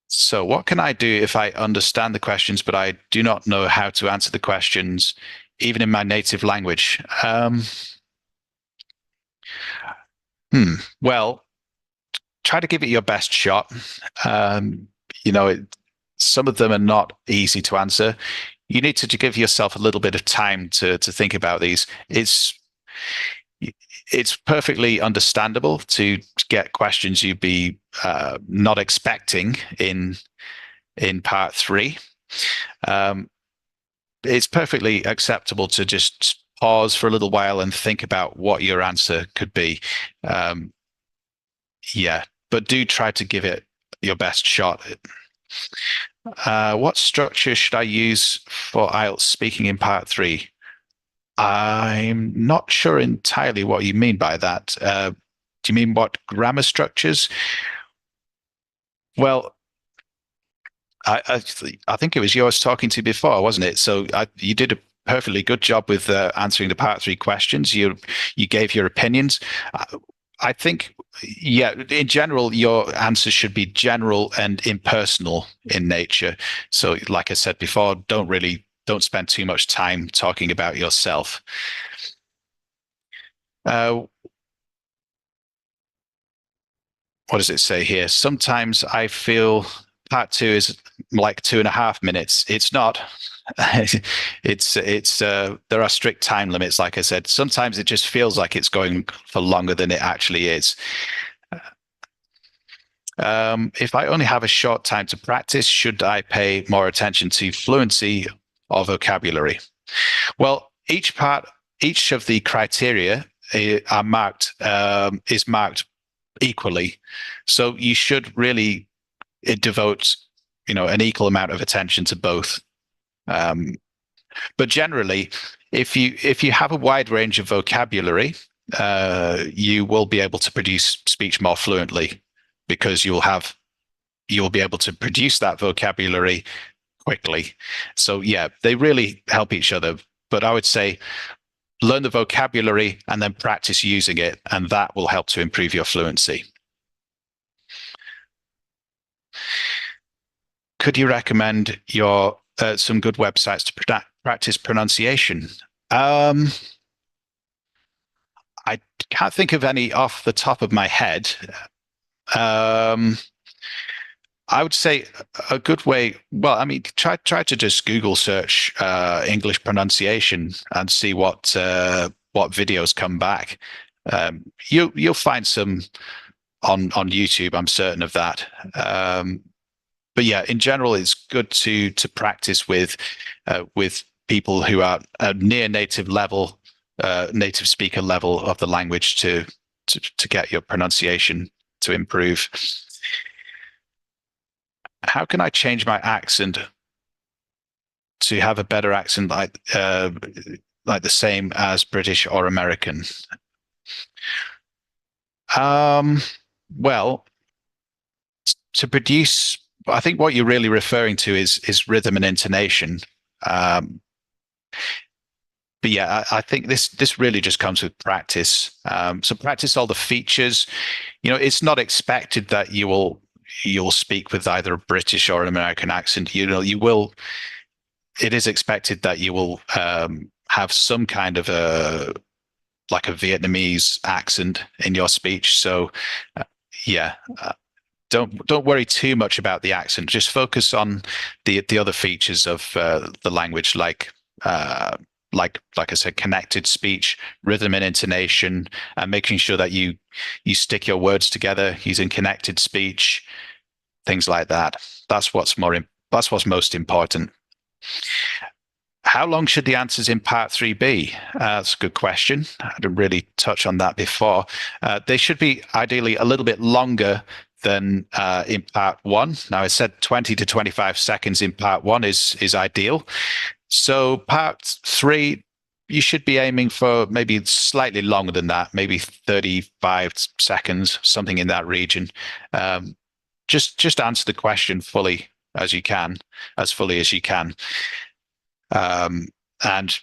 So what can I do if I understand the questions, but I do not know how to answer the questions, even in my native language? Well, try to give it your best shot. Some of them are not easy to answer. You need to give yourself a little bit of time to think about these. It's perfectly understandable to get questions you'd be not expecting in part 3. It's perfectly acceptable to just pause for a little while and think about what your answer could be. But do try to give it your best shot. What structure should I use for IELTS speaking in part 3? I'm not sure entirely what you mean by that. Do you mean what grammar structures? Well, I think it was yours talking to before, wasn't it? So you did a perfectly good job with answering the part 3 questions. You gave your opinions. I think, in general, your answers should be general and impersonal in nature. So, like I said before, don't spend too much time talking about yourself. What does it say here? Sometimes I feel part 2 is like 2.5 minutes. It's not. There are strict time limits, like I said. Sometimes it just feels like it's going for longer than it actually is. If I only have a short time to practice, should I pay more attention to fluency or vocabulary? Well, each of the criteria is marked equally, so you should really devote an equal amount of attention to both. But generally, if you have a wide range of vocabulary, you will be able to produce speech more fluently, because you'll be able to produce that vocabulary quickly. So they really help each other. But I would say learn the vocabulary and then practice using it, and that will help to improve your fluency. Could you recommend some good websites to practice pronunciation? I can't think of any off the top of my head. I would say a good way. Well, I mean, try to just Google search English pronunciation and see what videos come back. You'll find some on YouTube. I'm certain of that. But in general, it's good to practice with people who are near native speaker level of the language to get your pronunciation to improve. How can I change my accent to have a better accent like the same as British or American? Well, to produce, I think what you're really referring to is rhythm and intonation. But I think this really just comes with practice. So practice all the features. It's not expected that you'll speak with either a British or an American accent. You will. It is expected that you will have some kind of like a Vietnamese accent in your speech. So don't worry too much about the accent. Just focus on the other features of the language, like I said, connected speech, rhythm and intonation, and making sure that you stick your words together using connected speech, things like that. That's what's most important. How long should the answers in part 3 be? That's a good question. I didn't really touch on that before. They should be ideally a little bit longer than in part 1. Now, I said 20 to 25 seconds in part 1 is ideal. So part 3, you should be aiming for maybe slightly longer than that, maybe 35 seconds, something in that region. Just answer the question fully as fully as you can. And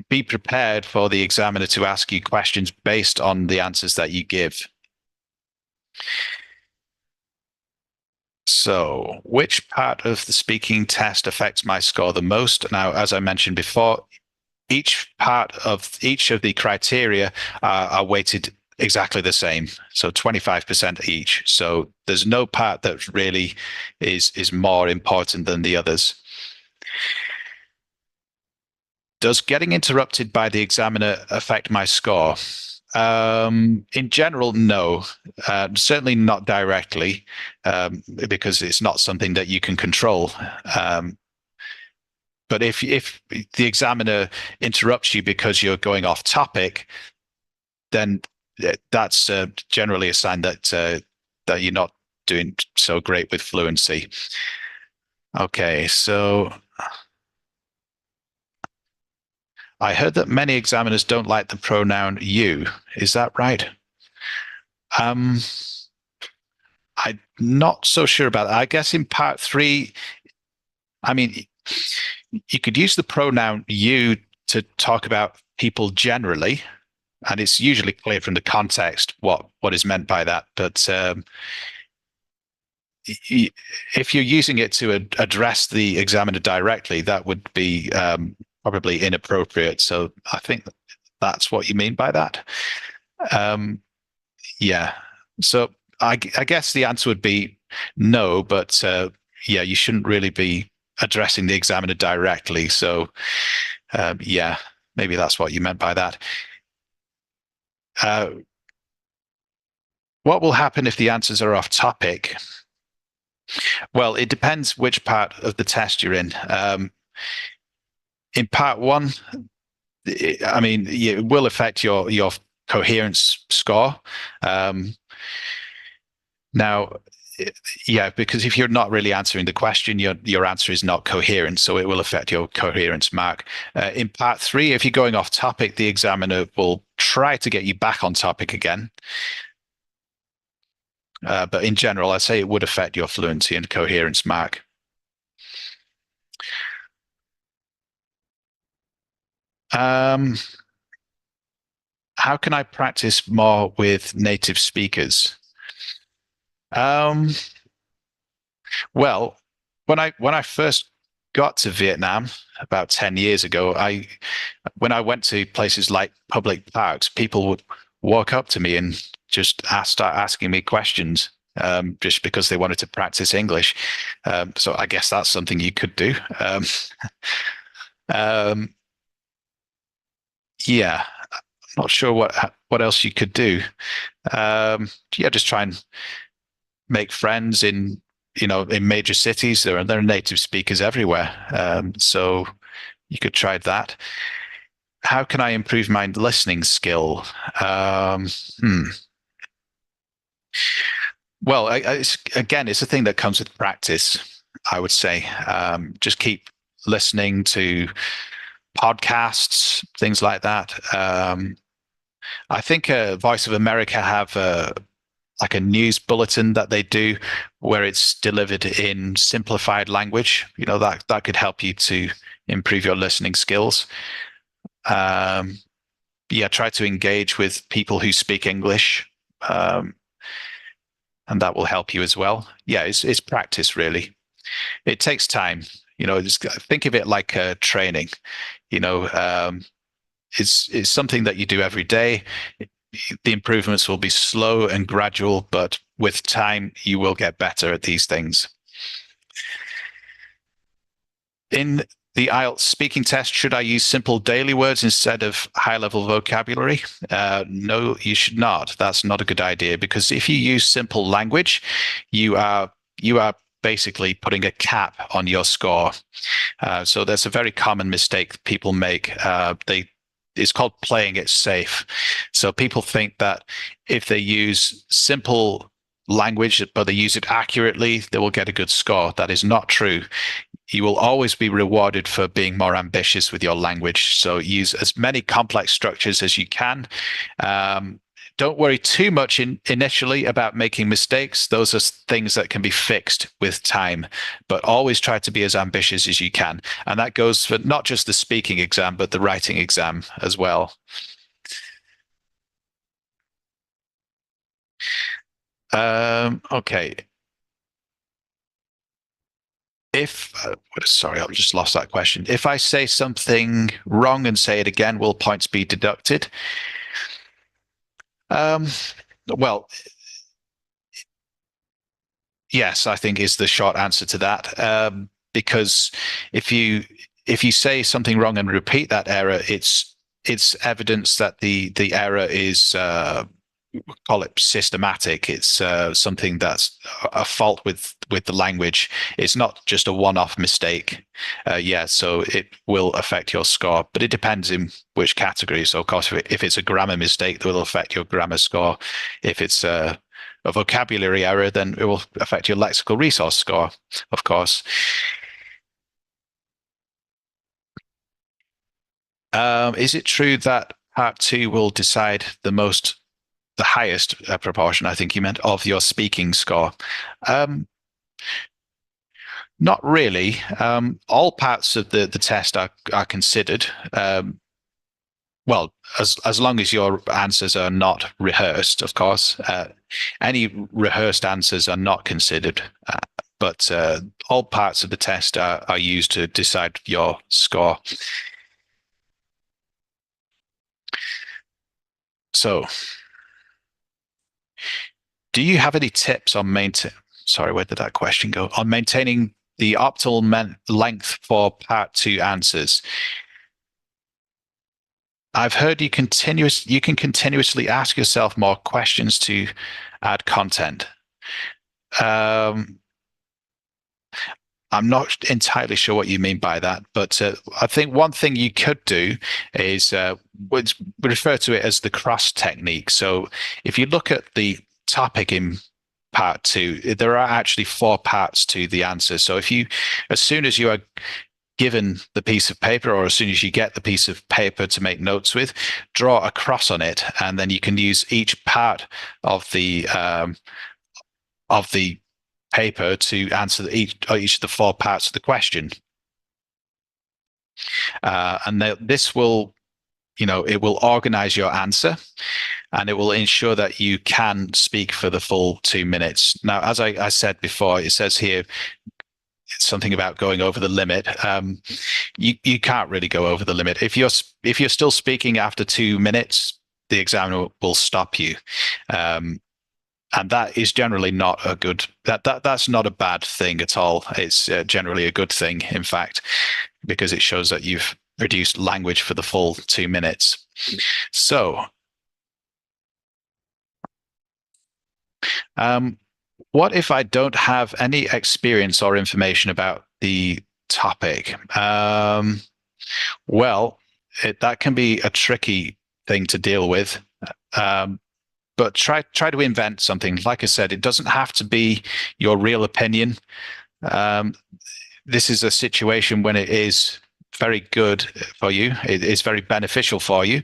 be prepared for the examiner to ask you questions based on the answers that you give. So, which part of the speaking test affects my score the most? Now, as I mentioned before, each part of each of the criteria are weighted exactly the same, so 25% each. So there's no part that really is more important than the others. Does getting interrupted by the examiner affect my score? In general, no. Certainly not directly, because it's not something that you can control. But if the examiner interrupts you because you're going off topic, then that's generally a sign that that you're not doing so great with fluency. Okay, so I heard that many examiners don't like the pronoun you. Is that right? I'm not so sure about that. I guess in part 3, I mean, you could use the pronoun you to talk about people generally, and it's usually clear from the context what is meant by that. But if you're using it to address the examiner directly, that would be probably inappropriate. So I think that's what you mean by that. Yeah. So I guess the answer would be no, but yeah, you shouldn't really be addressing the examiner directly. So yeah, maybe that's what you meant by that. What will happen if the answers are off topic? Well, it depends which part of the test you're in. In part 1, I mean, it will affect your coherence score. Now, yeah, because if you're not really answering the question, your answer is not coherent, so it will affect your coherence mark. In part 3, if you're going off topic, the examiner will try to get you back on topic again. But in general, I'd say it would affect your fluency and coherence mark. How can I practice more with native speakers? Well, when I first got to Vietnam about 10 years ago, when I went to places like public parks, people would walk up to me and just start asking me questions, just because they wanted to practice English. So I guess that's something you could do. Yeah, I'm not sure what else you could do. Yeah, just try and make friends in major cities. There are native speakers everywhere, so you could try that. How can I improve my listening skill? Well, it's a thing that comes with practice, I would say. Just keep listening to podcasts, things like that. I think Voice of America have like a news bulletin that they do where it's delivered in simplified language. That could help you to improve your listening skills. Yeah, try to engage with people who speak English, and that will help you as well. Yeah, it's practice, really. It takes time. Just think of it like training. It's something that you do every day. The improvements will be slow and gradual, but with time, you will get better at these things. In the IELTS speaking test, should I use simple daily words instead of high-level vocabulary? No, you should not. That's not a good idea, because if you use simple language, you are basically putting a cap on your score. So that's a very common mistake people make. It's called playing it safe. So people think that if they use simple language, but they use it accurately, they will get a good score. That is not true. You will always be rewarded for being more ambitious with your language. So use as many complex structures as you can. Don't worry too much initially about making mistakes. Those are things that can be fixed with time, but always try to be as ambitious as you can. And that goes for not just the speaking exam, but the writing exam as well. Okay. Sorry, I've just lost that question. If I say something wrong and say it again, will points be deducted? Well, yes, I think is the short answer to that. Because if you say something wrong and repeat that error, it's evidence that the error is call it systematic. It's something that's a fault with the language. It's not just a one-off mistake. Yeah, so it will affect your score, but it depends in which category. So of course, if it's a grammar mistake, that will affect your grammar score. If it's a vocabulary error, then it will affect your lexical resource score, of course. Is it true that part 2 will decide the highest proportion, I think you meant, of your speaking score? Not really. All parts of the test are considered. Well, as long as your answers are not rehearsed, of course. Any rehearsed answers are not considered, but all parts of the test are used to decide your score. So, do you have any tips on Sorry, where did that question go? On maintaining the optimal length for part 2 answers? I've heard you can continuously ask yourself more questions to add content. I'm not entirely sure what you mean by that, but I think one thing you could do is we refer to it as the cross technique. So if you look at the topic in part 2, there are actually 4 parts to the answer. So as soon as you are given the piece of paper, or as soon as you get the piece of paper to make notes with, draw a cross on it, and then you can use each part of the paper to answer each of the 4 parts of the question. And this will, it will organize your answer, and it will ensure that you can speak for the full 2 minutes. Now, as I said before, it says here something about going over the limit. You can't really go over the limit. If you're still speaking after 2 minutes, the examiner will stop you. And that is generally not a good, that's not a bad thing at all. It's generally a good thing, in fact, because it shows that you've reduced language for the full 2 minutes. So, what if I don't have any experience or information about the topic? Well, that can be a tricky thing to deal with. But try to invent something. Like I said, it doesn't have to be your real opinion. This is a situation when it is very good for you. It is very beneficial for you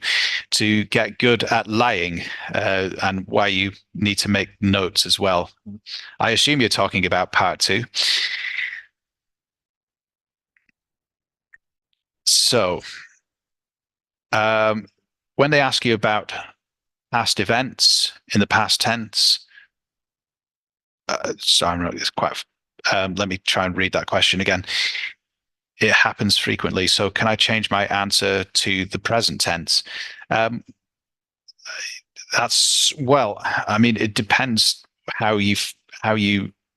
to get good at lying, and why you need to make notes as well. I assume you're talking about part 2. So, when they ask you about past events in the past tense, sorry, it's quite. Let me try and read that question again. It happens frequently. So can I change my answer to the present tense? Well, I mean, it depends how you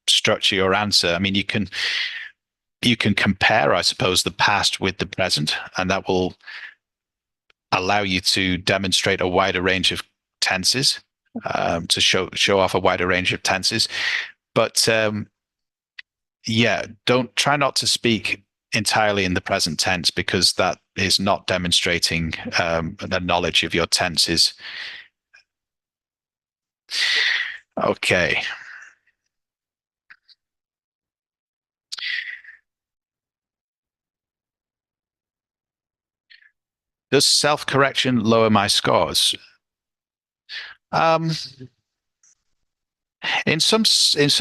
structure your answer. I mean, you can compare, I suppose, the past with the present, and that will allow you to demonstrate a wider range of tenses, to show off a wider range of tenses. But yeah, try not to speak entirely in the present tense, because that is not demonstrating the knowledge of your tenses. Okay. Does self-correction lower my scores? In some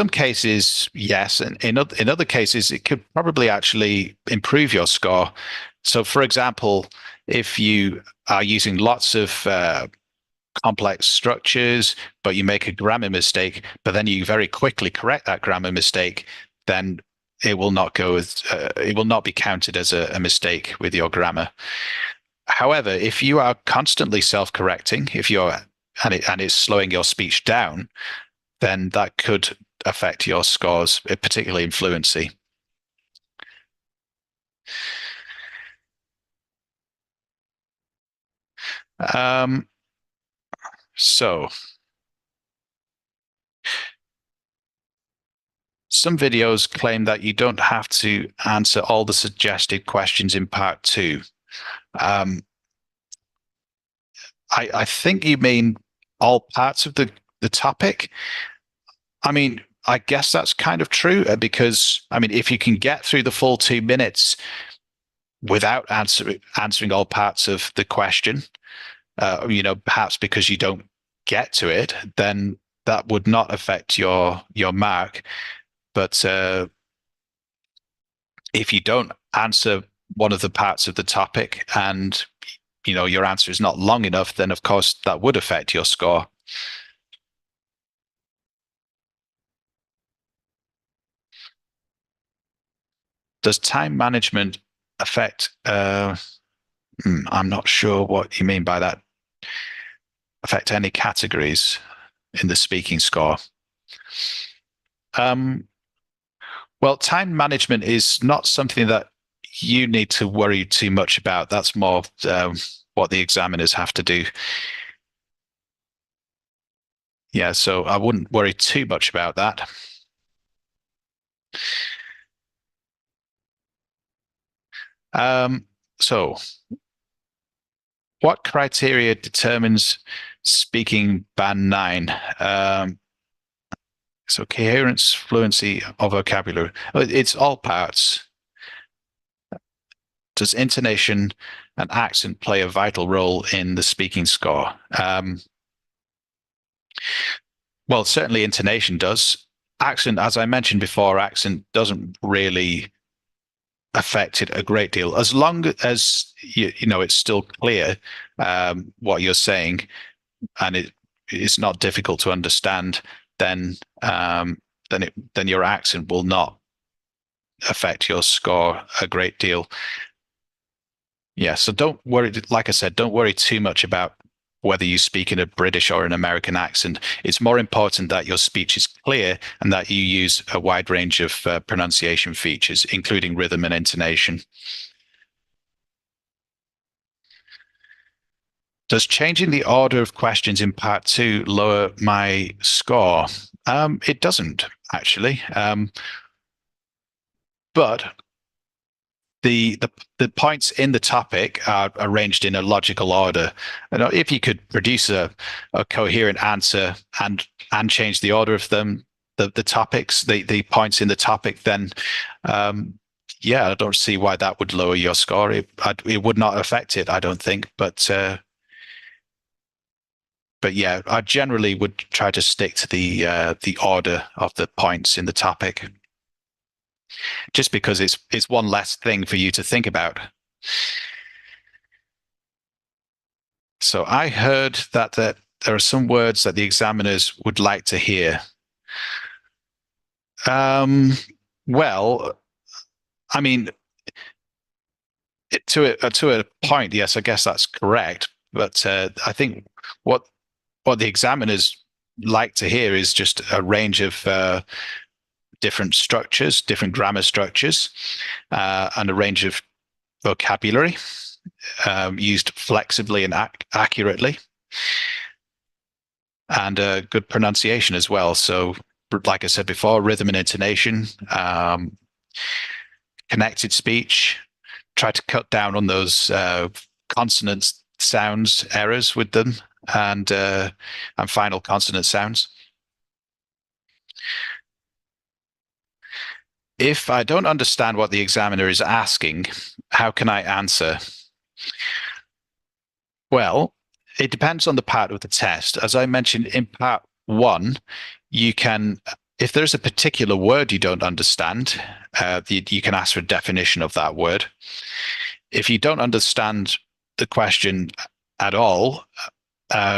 cases, yes, and in other cases, it could probably actually improve your score. So, for example, if you are using lots of complex structures, but you make a grammar mistake, but then you very quickly correct that grammar mistake, then it will not go as it will not be counted as a mistake with your grammar. However, if you are constantly self-correcting, if you're and it's slowing your speech down, then that could affect your scores, particularly in fluency. So some videos claim that you don't have to answer all the suggested questions in part 2. I think you mean all parts of the topic. I mean, I guess that's kind of true, because I mean, if you can get through the full 2 minutes without answering all parts of the question, you know, perhaps because you don't get to it, then that would not affect your mark. But if you don't answer one of the parts of the topic and, you know, your answer is not long enough, then of course that would affect your score. Does time management affect, I'm not sure what you mean by that, affect any categories in the speaking score? Well, time management is not something that you need to worry too much about. That's more what the examiners have to do. Yeah, so I wouldn't worry too much about that. So what criteria determines speaking band 9? So coherence, fluency, or vocabulary. It's all parts. Does intonation and accent play a vital role in the speaking score? Well, certainly intonation does. Accent, as I mentioned before, accent doesn't really affect it a great deal. As long as you know it's still clear what you're saying, and it's not difficult to understand, then your accent will not affect your score a great deal. Yeah, so don't worry. Like I said, don't worry too much about whether you speak in a British or an American accent. It's more important that your speech is clear and that you use a wide range of pronunciation features, including rhythm and intonation. Does changing the order of questions in part 2 lower my score? It doesn't, actually. But the points in the topic are arranged in a logical order. You know, if you could produce a coherent answer and change the order of them, the topics, the points in the topic, then yeah, I don't see why that would lower your score. It would not affect it, I don't think. But yeah, I generally would try to stick to the order of the points in the topic, just because it's one less thing for you to think about. So I heard that there are some words that the examiners would like to hear. Well, I mean, to a point, yes, I guess that's correct. But I think what the examiners like to hear is just a range of different structures, different grammar structures, and a range of vocabulary used flexibly and accurately, and good pronunciation as well. So, like I said before, rhythm and intonation, connected speech. Try to cut down on those consonant sounds errors with them, and final consonant sounds. If I don't understand what the examiner is asking, how can I answer? Well, it depends on the part of the test. As I mentioned in part 1, you can, if there's a particular word you don't understand, you can ask for a definition of that word. If you don't understand the question at all,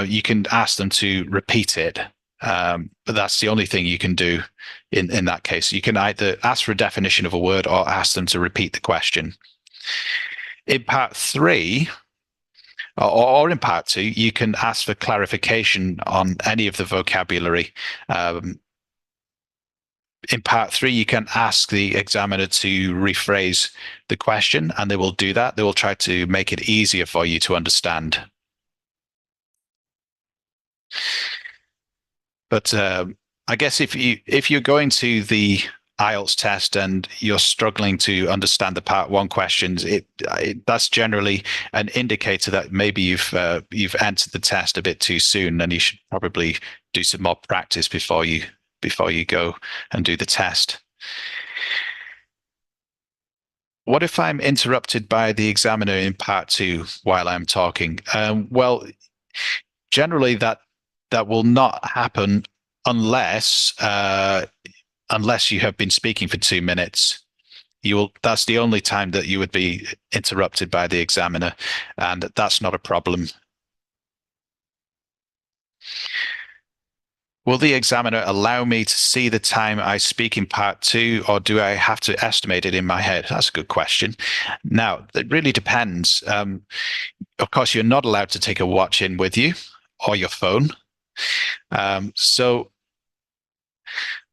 you can ask them to repeat it. But that's the only thing you can do in that case. You can either ask for a definition of a word or ask them to repeat the question. In part 3, or in part 2, you can ask for clarification on any of the vocabulary. In part 3, you can ask the examiner to rephrase the question, and they will do that. They will try to make it easier for you to understand. But I guess if you're going to the IELTS test and you're struggling to understand the part 1 questions, that's generally an indicator that maybe you've entered the test a bit too soon, and you should probably do some more practice before you go and do the test. What if I'm interrupted by the examiner in part 2 while I'm talking? Well, generally that will not happen unless you have been speaking for 2 minutes. That's the only time that you would be interrupted by the examiner, and that's not a problem. Will the examiner allow me to see the time I speak in part 2, or do I have to estimate it in my head? That's a good question. Now, it really depends. Of course, you're not allowed to take a watch in with you or your phone. So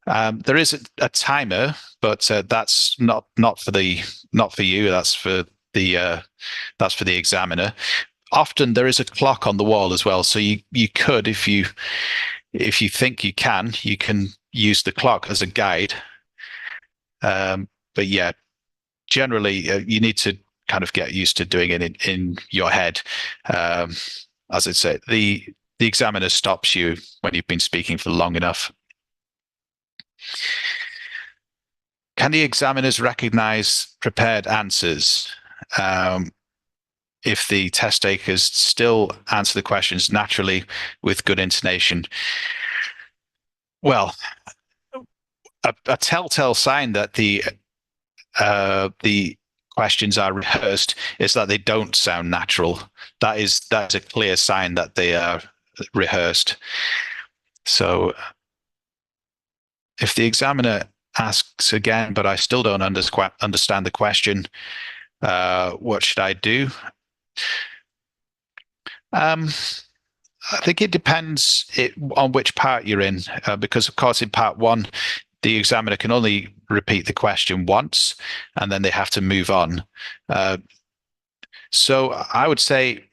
there is a timer, but that's not for you. That's for the examiner. Often there is a clock on the wall as well, so you could, if you think you can use the clock as a guide. But yeah, generally you need to kind of get used to doing it in your head. As I said, the examiner stops you when you've been speaking for long enough. Can the examiners recognize prepared answers? If the test takers still answer the questions naturally with good intonation? Well, a telltale sign that the questions are rehearsed is that they don't sound natural. That's a clear sign that they are rehearsed. So if the examiner asks again, but I still don't understand the question, what should I do? I think it depends on which part you're in, because of course in part 1, the examiner can only repeat the question once, and then they have to move on. So I would say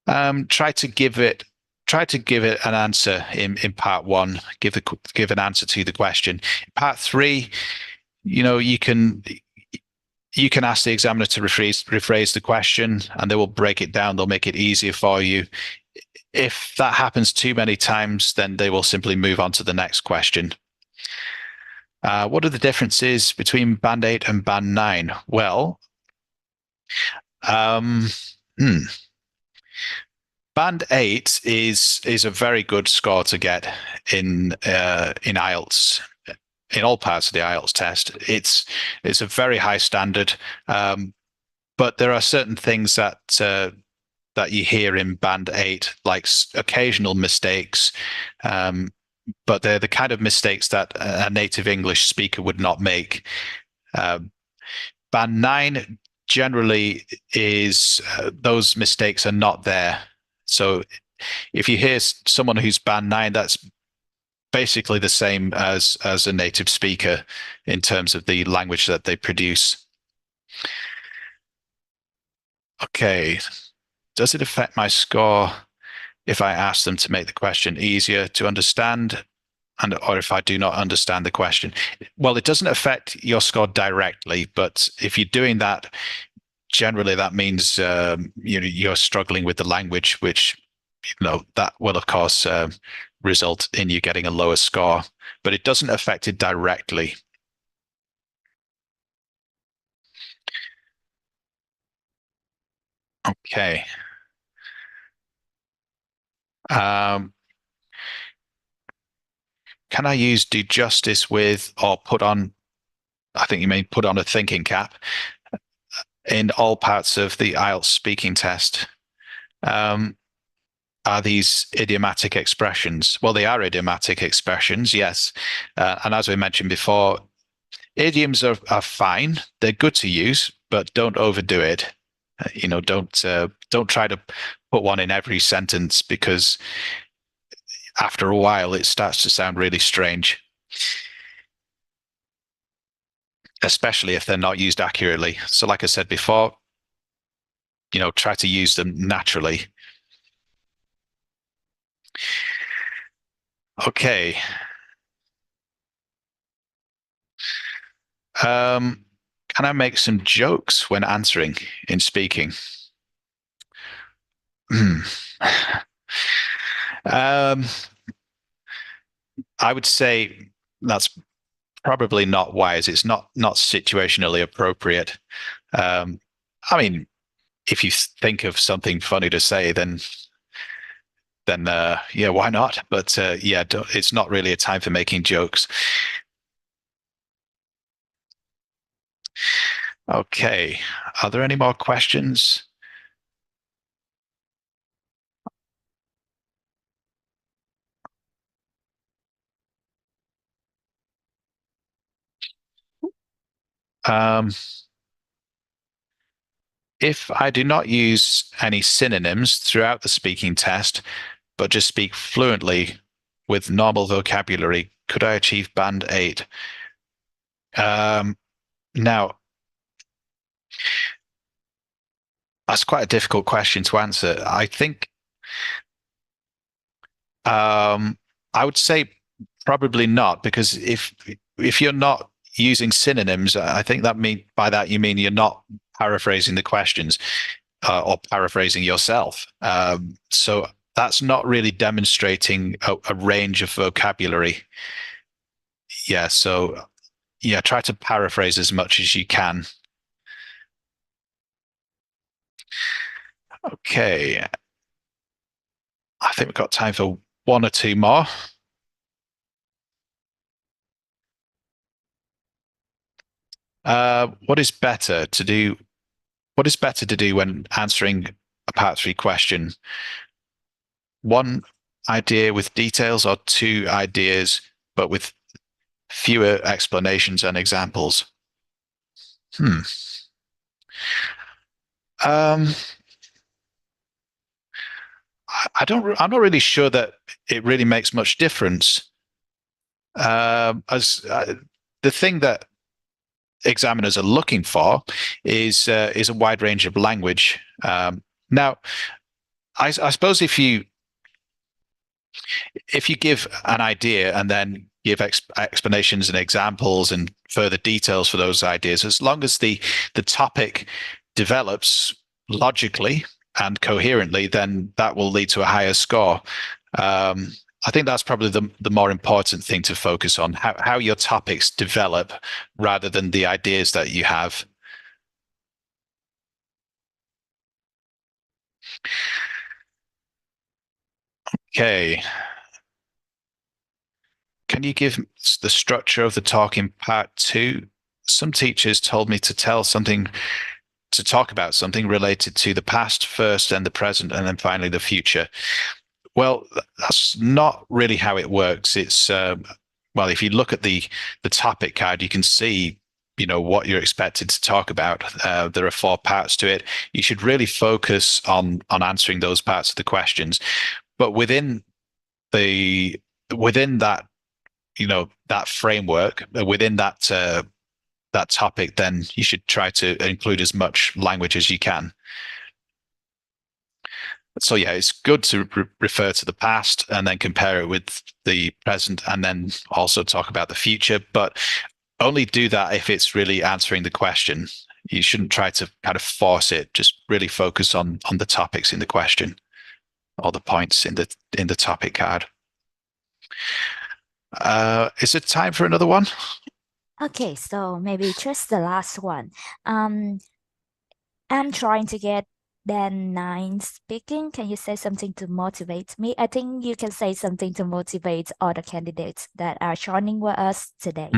try to give it an answer in part 1. Give an answer to the question. In part 3, you can ask the examiner to rephrase the question, and they will break it down. They'll make it easier for you. If that happens too many times, then they will simply move on to the next question. What are the differences between Band 8 and Band 9? Well, Band 8 is a very good score to get in IELTS. In all parts of the IELTS test, it's a very high standard, but there are certain things that you hear in Band 8, like occasional mistakes, but they're the kind of mistakes that a native English speaker would not make. Band 9 generally is those mistakes are not there. So if you hear someone who's Band 9, that's basically the same as a native speaker in terms of the language that they produce. Okay, does it affect my score if I ask them to make the question easier to understand, or if I do not understand the question? Well, it doesn't affect your score directly, but if you're doing that, generally that means you're struggling with the language, which that will of course result in you getting a lower score, but it doesn't affect it directly. Okay. Can I use do justice with or put on, I think you mean put on a thinking cap, in all parts of the IELTS speaking test? are these idiomatic expressions? Well, they are idiomatic expressions, yes. And as we mentioned before, idioms are fine. They're good to use, but don't overdo it. Don't try to put one in every sentence, because after a while it starts to sound really strange, especially if they're not used accurately. So like I said before, try to use them naturally. Okay. Can I make some jokes when answering in speaking? I would say that's probably not wise. It's not situationally appropriate. I mean, if you think of something funny to say, then yeah, why not? But yeah, it's not really a time for making jokes. Okay, are there any more questions? If I do not use any synonyms throughout the speaking test, but just speak fluently with normal vocabulary, could I achieve band 8? Now, that's quite a difficult question to answer. I think I would say probably not, because if you're not using synonyms, I think by that you mean you're not paraphrasing the questions or paraphrasing yourself. So that's not really demonstrating a range of vocabulary. Yeah, so yeah, try to paraphrase as much as you can. Okay. I think we've got time for one or two more. What is better to do when answering a part 3 question? One idea with details, or two ideas but with fewer explanations and examples? I'm not really sure that it really makes much difference. As the thing that examiners are looking for is a wide range of language. Now, I suppose if you give an idea and then give explanations and examples and further details for those ideas, as long as the topic develops logically and coherently, then that will lead to a higher score. I think that's probably the more important thing to focus on, how your topics develop rather than the ideas that you have. Okay. Can you give the structure of the talk in part 2? Some teachers told me to talk about something related to the past first, and the present, and then finally the future. Well, that's not really how it works. It's well, if you look at the topic card, you can see what you're expected to talk about. There are 4 parts to it. You should really focus on answering those parts of the questions, but within that that framework, within that topic, then you should try to include as much language as you can. So yeah, it's good to refer to the past and then compare it with the present, and then also talk about the future, but only do that if it's really answering the question. You shouldn't try to kind of force it. Just really focus on the topics in the question, or the points in the topic card. Is it time for another one? Okay, so maybe just the last one. I'm trying to get band 9 speaking. Can you say something to motivate me? I think you can say something to motivate all the candidates that are joining with us today.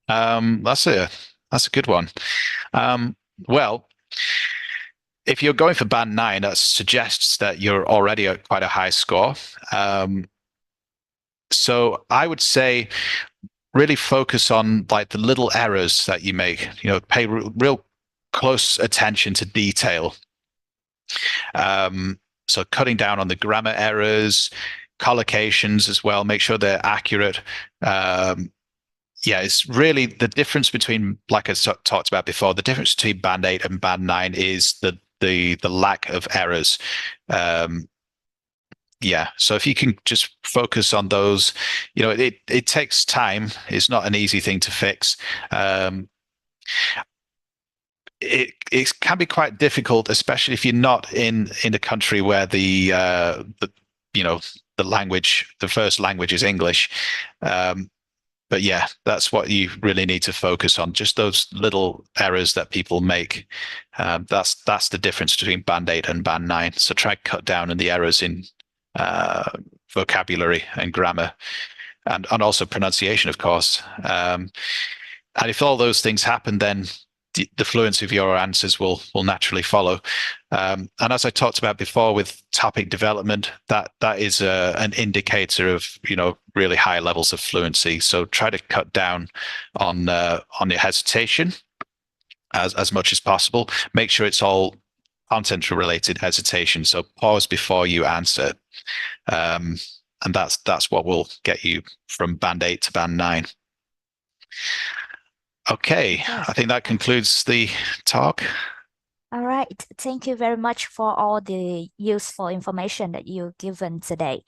That's a good one. Well, if you're going for band 9, that suggests that you're already at quite a high score. So I would say really focus on like the little errors that you make, pay real close attention to detail. So cutting down on the grammar errors, collocations as well, make sure they're accurate. It's really the difference between, like I talked about before, the difference between band 8 and band 9 is the lack of errors. So if you can just focus on those, it takes time. It's not an easy thing to fix. It can be quite difficult, especially if you're not in a country where the language, the first language is English. But yeah, that's what you really need to focus on. Just those little errors that people make. That's the difference between band 8 and band 9. So try to cut down on the errors in vocabulary and grammar, and also pronunciation, of course. And if all those things happen, then the fluency of your answers will naturally follow. And as I talked about before with topic development, that is an indicator of really high levels of fluency. So try to cut down on your hesitation as much as possible. Make sure it's all content related hesitation. So pause before you answer. And that's what will get you from band 8 to band 9. Okay, I think that concludes the talk. All right, thank you very much for all the useful information that you've given today.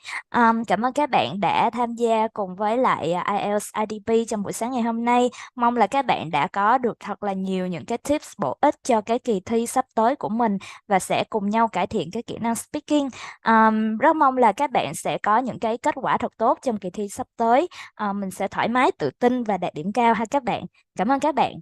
Cảm ơn các bạn đã tham gia cùng với lại IELTS IDP trong buổi sáng ngày hôm nay. Mong là các bạn đã có được thật là nhiều những cái tips bổ ích cho cái kỳ thi sắp tới của mình và sẽ cùng nhau cải thiện cái kỹ năng speaking. Rất mong là các bạn sẽ có những cái kết quả thật tốt trong kỳ thi sắp tới. Mình sẽ thoải mái, tự tin và đạt điểm cao ha các bạn. Cảm ơn các bạn.